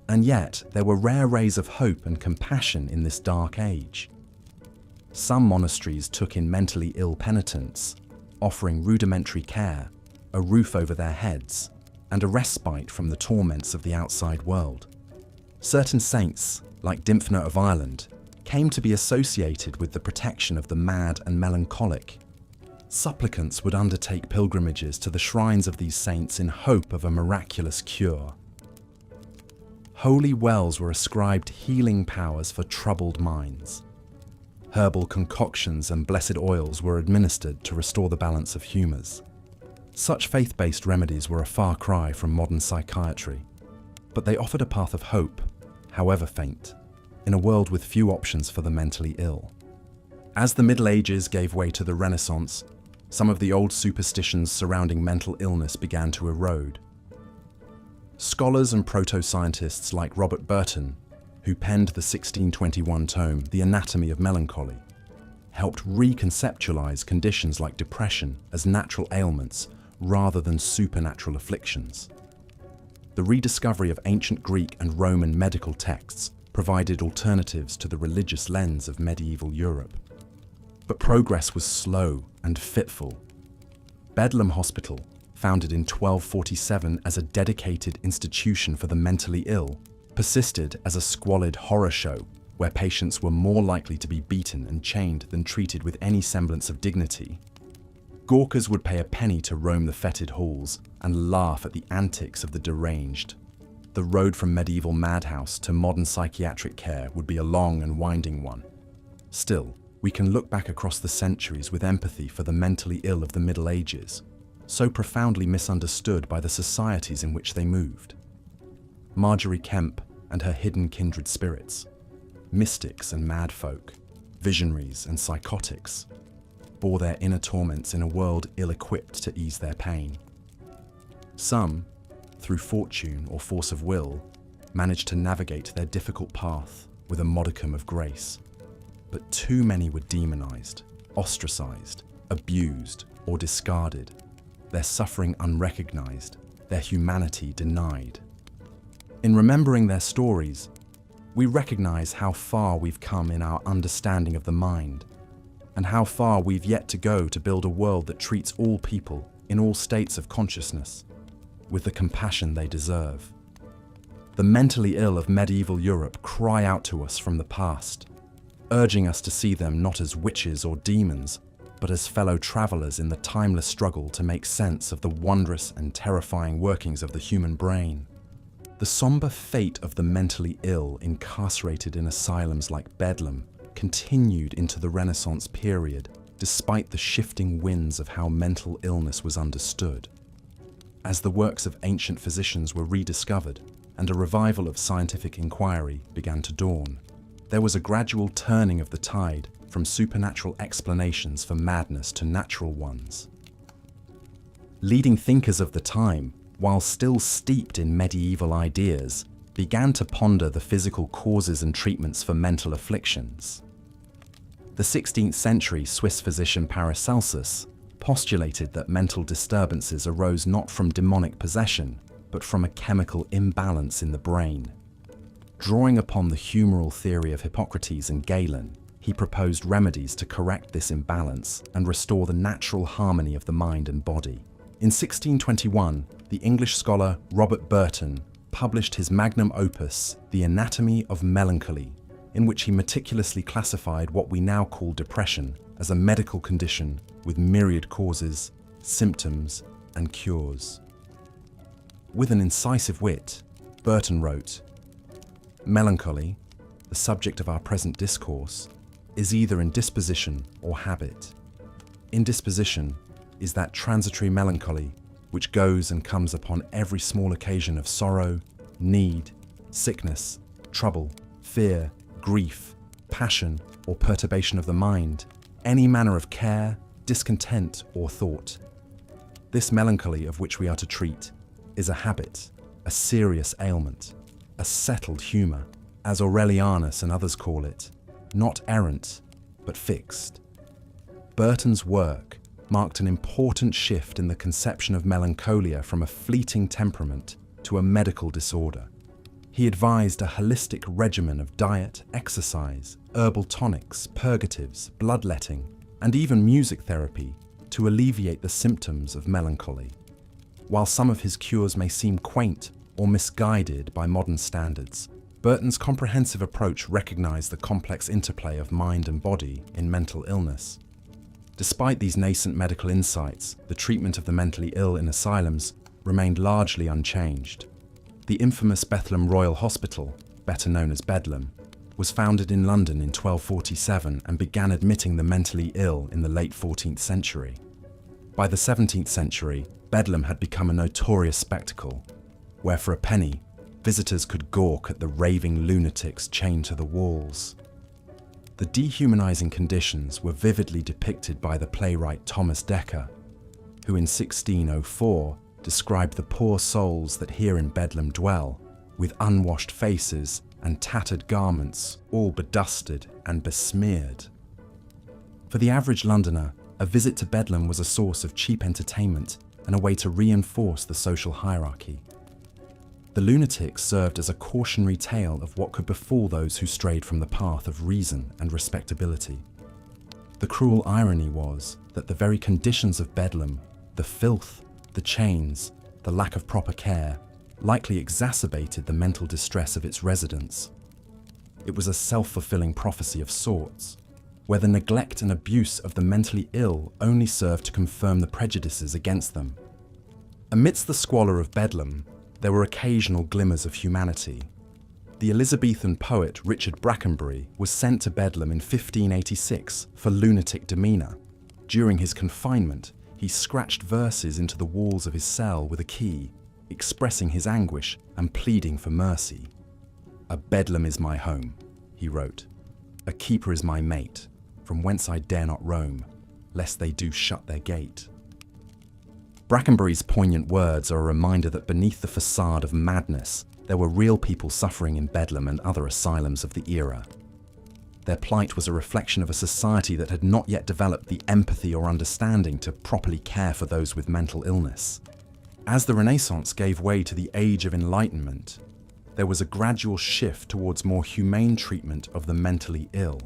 And yet, there were rare rays of hope and compassion in this dark age. Some monasteries took in mentally ill penitents, offering rudimentary care, a roof over their heads, and a respite from the torments of the outside world. Certain saints, like Dymphna of Ireland, came to be associated with the protection of the mad and melancholic. Supplicants would undertake pilgrimages to the shrines of these saints in hope of a miraculous cure. Holy wells were ascribed healing powers for troubled minds. Herbal concoctions and blessed oils were administered to restore the balance of humours. Such faith-based remedies were a far cry from modern psychiatry, but they offered a path of hope, however faint, in a world with few options for the mentally ill. As the Middle Ages gave way to the Renaissance, some of the old superstitions surrounding mental illness began to erode. Scholars and proto-scientists like Robert Burton, who penned the 1621 tome The Anatomy of Melancholy, helped reconceptualize conditions like depression as natural ailments rather than supernatural afflictions. The rediscovery of ancient Greek and Roman medical texts provided alternatives to the religious lens of medieval Europe. But progress was slow and fitful. Bedlam Hospital, founded in 1247 as a dedicated institution for the mentally ill, persisted as a squalid horror show where patients were more likely to be beaten and chained than treated with any semblance of dignity. Gawkers would pay a penny to roam the fetid halls and laugh at the antics of the deranged. The road from medieval madhouse to modern psychiatric care would be a long and winding one. Still, we can look back across the centuries with empathy for the mentally ill of the Middle Ages, so profoundly misunderstood by the societies in which they moved. Marjorie Kemp and her hidden kindred spirits, mystics and madfolk, visionaries and psychotics, bore their inner torments in a world ill-equipped to ease their pain. Some, through fortune or force of will, managed to navigate their difficult path with a modicum of grace. But too many were demonized, ostracized, abused, or discarded, their suffering unrecognized, their humanity denied. In remembering their stories, we recognize how far we've come in our understanding of the mind, and how far we've yet to go to build a world that treats all people in all states of consciousness with the compassion they deserve. The mentally ill of medieval Europe cry out to us from the past, urging us to see them not as witches or demons, but as fellow travelers in the timeless struggle to make sense of the wondrous and terrifying workings of the human brain. The somber fate of the mentally ill incarcerated in asylums like Bedlam continued into the Renaissance period, despite the shifting winds of how mental illness was understood. As the works of ancient physicians were rediscovered and a revival of scientific inquiry began to dawn, there was a gradual turning of the tide from supernatural explanations for madness to natural ones. Leading thinkers of the time, while still steeped in medieval ideas, began to ponder the physical causes and treatments for mental afflictions. The 16th century Swiss physician Paracelsus postulated that mental disturbances arose not from demonic possession, but from a chemical imbalance in the brain. Drawing upon the humoral theory of Hippocrates and Galen, he proposed remedies to correct this imbalance and restore the natural harmony of the mind and body. In 1621, the English scholar Robert Burton published his magnum opus, The Anatomy of Melancholy, in which he meticulously classified what we now call depression as a medical condition with myriad causes, symptoms, and cures. With an incisive wit, Burton wrote, "Melancholy, the subject of our present discourse, is either indisposition or habit. Indisposition is that transitory melancholy which goes and comes upon every small occasion of sorrow, need, sickness, trouble, fear, grief, passion, or perturbation of the mind, any manner of care, discontent, or thought. This melancholy of which we are to treat is a habit, a serious ailment, a settled humour, as Aurelianus and others call it, not errant, but fixed." Burton's work marked an important shift in the conception of melancholia from a fleeting temperament to a medical disorder. He advised a holistic regimen of diet, exercise, herbal tonics, purgatives, bloodletting, and even music therapy to alleviate the symptoms of melancholy. While some of his cures may seem quaint or misguided by modern standards, Burton's comprehensive approach recognized the complex interplay of mind and body in mental illness. Despite these nascent medical insights, the treatment of the mentally ill in asylums remained largely unchanged. The infamous Bethlehem Royal Hospital, better known as Bedlam, was founded in London in 1247 and began admitting the mentally ill in the late 14th century. By the 17th century, Bedlam had become a notorious spectacle, where for a penny, visitors could gawk at the raving lunatics chained to the walls. The dehumanizing conditions were vividly depicted by the playwright Thomas Dekker, who in 1604 described the poor souls that here in Bedlam dwell, with unwashed faces and tattered garments, all bedusted and besmeared. For the average Londoner, a visit to Bedlam was a source of cheap entertainment and a way to reinforce the social hierarchy. The lunatics served as a cautionary tale of what could befall those who strayed from the path of reason and respectability. The cruel irony was that the very conditions of Bedlam, the filth, the chains, the lack of proper care, likely exacerbated the mental distress of its residents. It was a self-fulfilling prophecy of sorts, where the neglect and abuse of the mentally ill only served to confirm the prejudices against them. Amidst the squalor of Bedlam, there were occasional glimmers of humanity. The Elizabethan poet Richard Brackenbury was sent to Bedlam in 1586 for lunatic demeanour. During his confinement, he scratched verses into the walls of his cell with a key, expressing his anguish and pleading for mercy. "A Bedlam is my home," he wrote. "A keeper is my mate, from whence I dare not roam, lest they do shut their gate." Brackenbury's poignant words are a reminder that beneath the facade of madness, there were real people suffering in Bedlam and other asylums of the era. Their plight was a reflection of a society that had not yet developed the empathy or understanding to properly care for those with mental illness. As the Renaissance gave way to the Age of Enlightenment, there was a gradual shift towards more humane treatment of the mentally ill.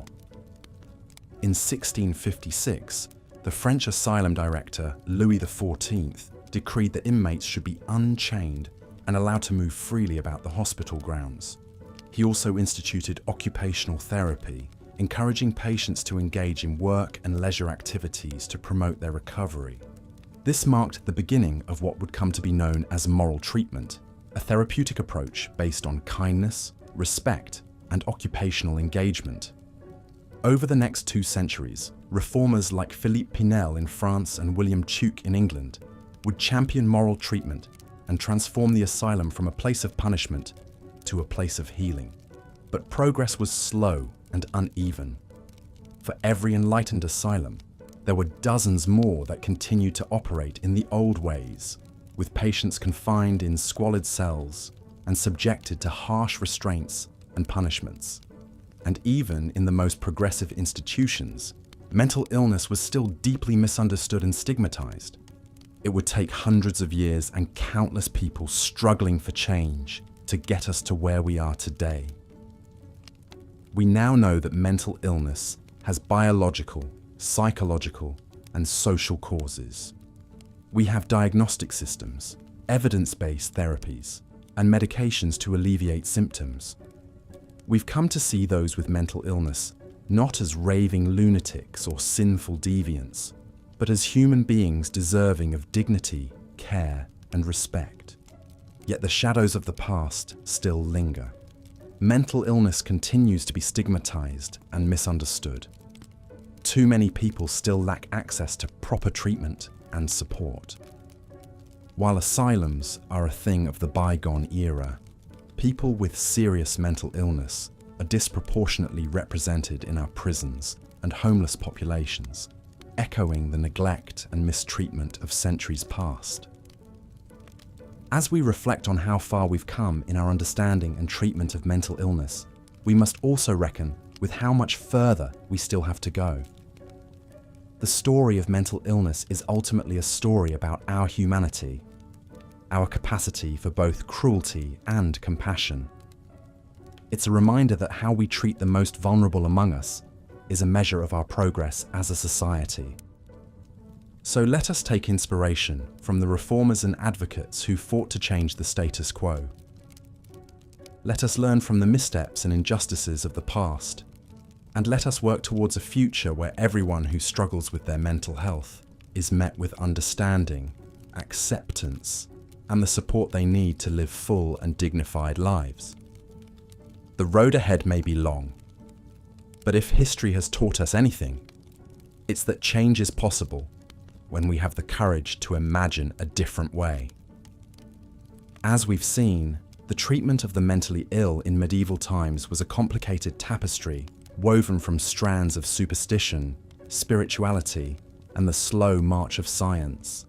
In 1656, the French asylum director Louis XIV decreed that inmates should be unchained and allowed to move freely about the hospital grounds. He also instituted occupational therapy, encouraging patients to engage in work and leisure activities to promote their recovery. This marked the beginning of what would come to be known as moral treatment, a therapeutic approach based on kindness, respect, and occupational engagement. Over the next 2 centuries, reformers like Philippe Pinel in France and William Tuke in England would champion moral treatment and transform the asylum from a place of punishment to a place of healing. But progress was slow and uneven. For every enlightened asylum, there were dozens more that continued to operate in the old ways, with patients confined in squalid cells, and subjected to harsh restraints and punishments. And even in the most progressive institutions, mental illness was still deeply misunderstood and stigmatized. It would take hundreds of years and countless people struggling for change to get us to where we are today. We now know that mental illness has biological, psychological, and social causes. We have diagnostic systems, evidence-based therapies, and medications to alleviate symptoms. We've come to see those with mental illness not as raving lunatics or sinful deviants, but as human beings deserving of dignity, care, and respect. Yet the shadows of the past still linger. Mental illness continues to be stigmatized and misunderstood. Too many people still lack access to proper treatment and support. While asylums are a thing of the bygone era, people with serious mental illness are disproportionately represented in our prisons and homeless populations, echoing the neglect and mistreatment of centuries past. As we reflect on how far we've come in our understanding and treatment of mental illness, we must also reckon with how much further we still have to go. The story of mental illness is ultimately a story about our humanity, our capacity for both cruelty and compassion. It's a reminder that how we treat the most vulnerable among us is a measure of our progress as a society. So let us take inspiration from the reformers and advocates who fought to change the status quo. Let us learn from the missteps and injustices of the past, and let us work towards a future where everyone who struggles with their mental health is met with understanding, acceptance, and the support they need to live full and dignified lives. The road ahead may be long, but if history has taught us anything, it's that change is possible when we have the courage to imagine a different way. As we've seen, the treatment of the mentally ill in medieval times was a complicated tapestry woven from strands of superstition, spirituality, and the slow march of science.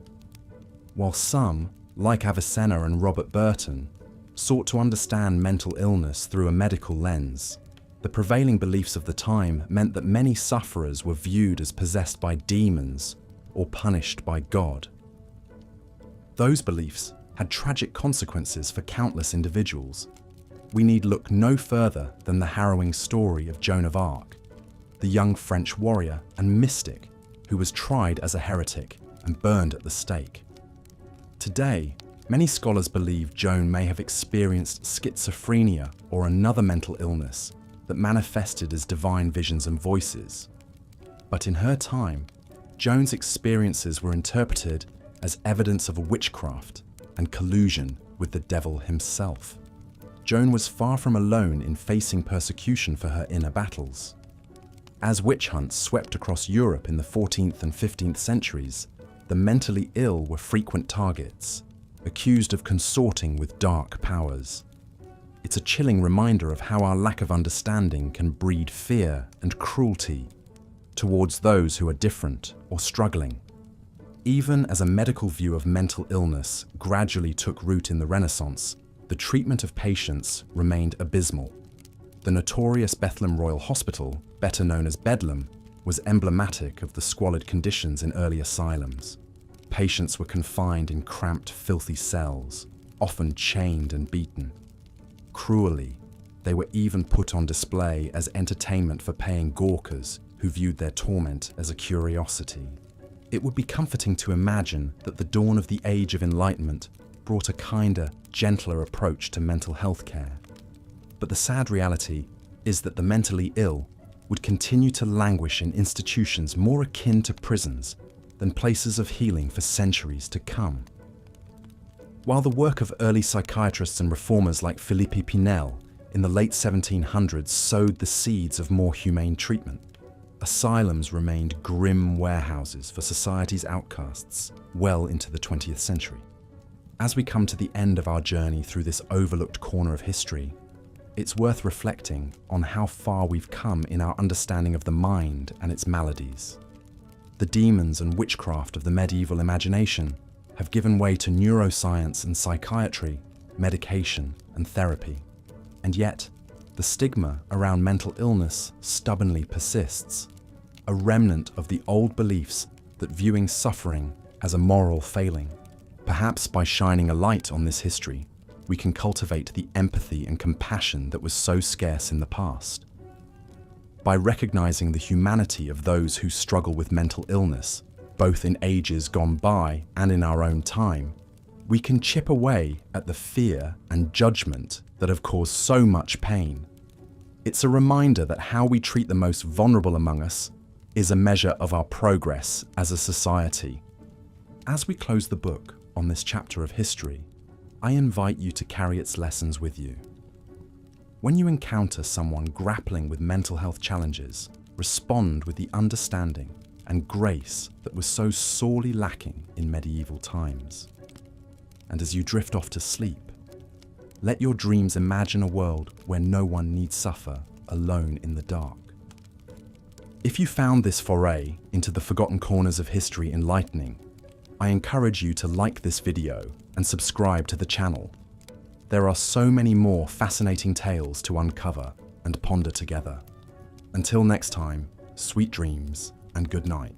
While some, like Avicenna and Robert Burton, sought to understand mental illness through a medical lens, the prevailing beliefs of the time meant that many sufferers were viewed as possessed by demons or punished by God. Those beliefs had tragic consequences for countless individuals. We need look no further than the harrowing story of Joan of Arc, the young French warrior and mystic who was tried as a heretic and burned at the stake. Today, many scholars believe Joan may have experienced schizophrenia or another mental illness that manifested as divine visions and voices. But in her time, Joan's experiences were interpreted as evidence of witchcraft and collusion with the devil himself. Joan was far from alone in facing persecution for her inner battles. As witch hunts swept across Europe in the 14th and 15th centuries, the mentally ill were frequent targets, accused of consorting with dark powers. It's a chilling reminder of how our lack of understanding can breed fear and cruelty towards those who are different or struggling. Even as a medical view of mental illness gradually took root in the Renaissance, the treatment of patients remained abysmal. The notorious Bethlehem Royal Hospital, better known as Bedlam, was emblematic of the squalid conditions in early asylums. Patients were confined in cramped, filthy cells, often chained and beaten. Cruelly, they were even put on display as entertainment for paying gawkers who viewed their torment as a curiosity. It would be comforting to imagine that the dawn of the Age of Enlightenment brought a kinder, gentler approach to mental health care. But the sad reality is that the mentally ill would continue to languish in institutions more akin to prisons than places of healing for centuries to come. While the work of early psychiatrists and reformers like Philippe Pinel in the late 1700s sowed the seeds of more humane treatment, asylums remained grim warehouses for society's outcasts well into the 20th century. As we come to the end of our journey through this overlooked corner of history, it's worth reflecting on how far we've come in our understanding of the mind and its maladies. The demons and witchcraft of the medieval imagination have given way to neuroscience and psychiatry medication, and therapy. And yet, the stigma around mental illness stubbornly persists, a remnant of the old beliefs that viewing suffering as a moral failing. Perhaps by shining a light on this history, we can cultivate the empathy and compassion that was so scarce in the past. By recognizing the humanity of those who struggle with mental illness, both in ages gone by and in our own time, we can chip away at the fear and judgment that have caused so much pain. It's a reminder that how we treat the most vulnerable among us is a measure of our progress as a society. As we close the book on this chapter of history, I invite you to carry its lessons with you. When you encounter someone grappling with mental health challenges, respond with the understanding and grace that was so sorely lacking in medieval times. And as you drift off to sleep, let your dreams imagine a world where no one need suffer alone in the dark. If you found this foray into the forgotten corners of history enlightening, I encourage you to like this video and subscribe to the channel. There are so many more fascinating tales to uncover and ponder together. Until next time, sweet dreams and good night.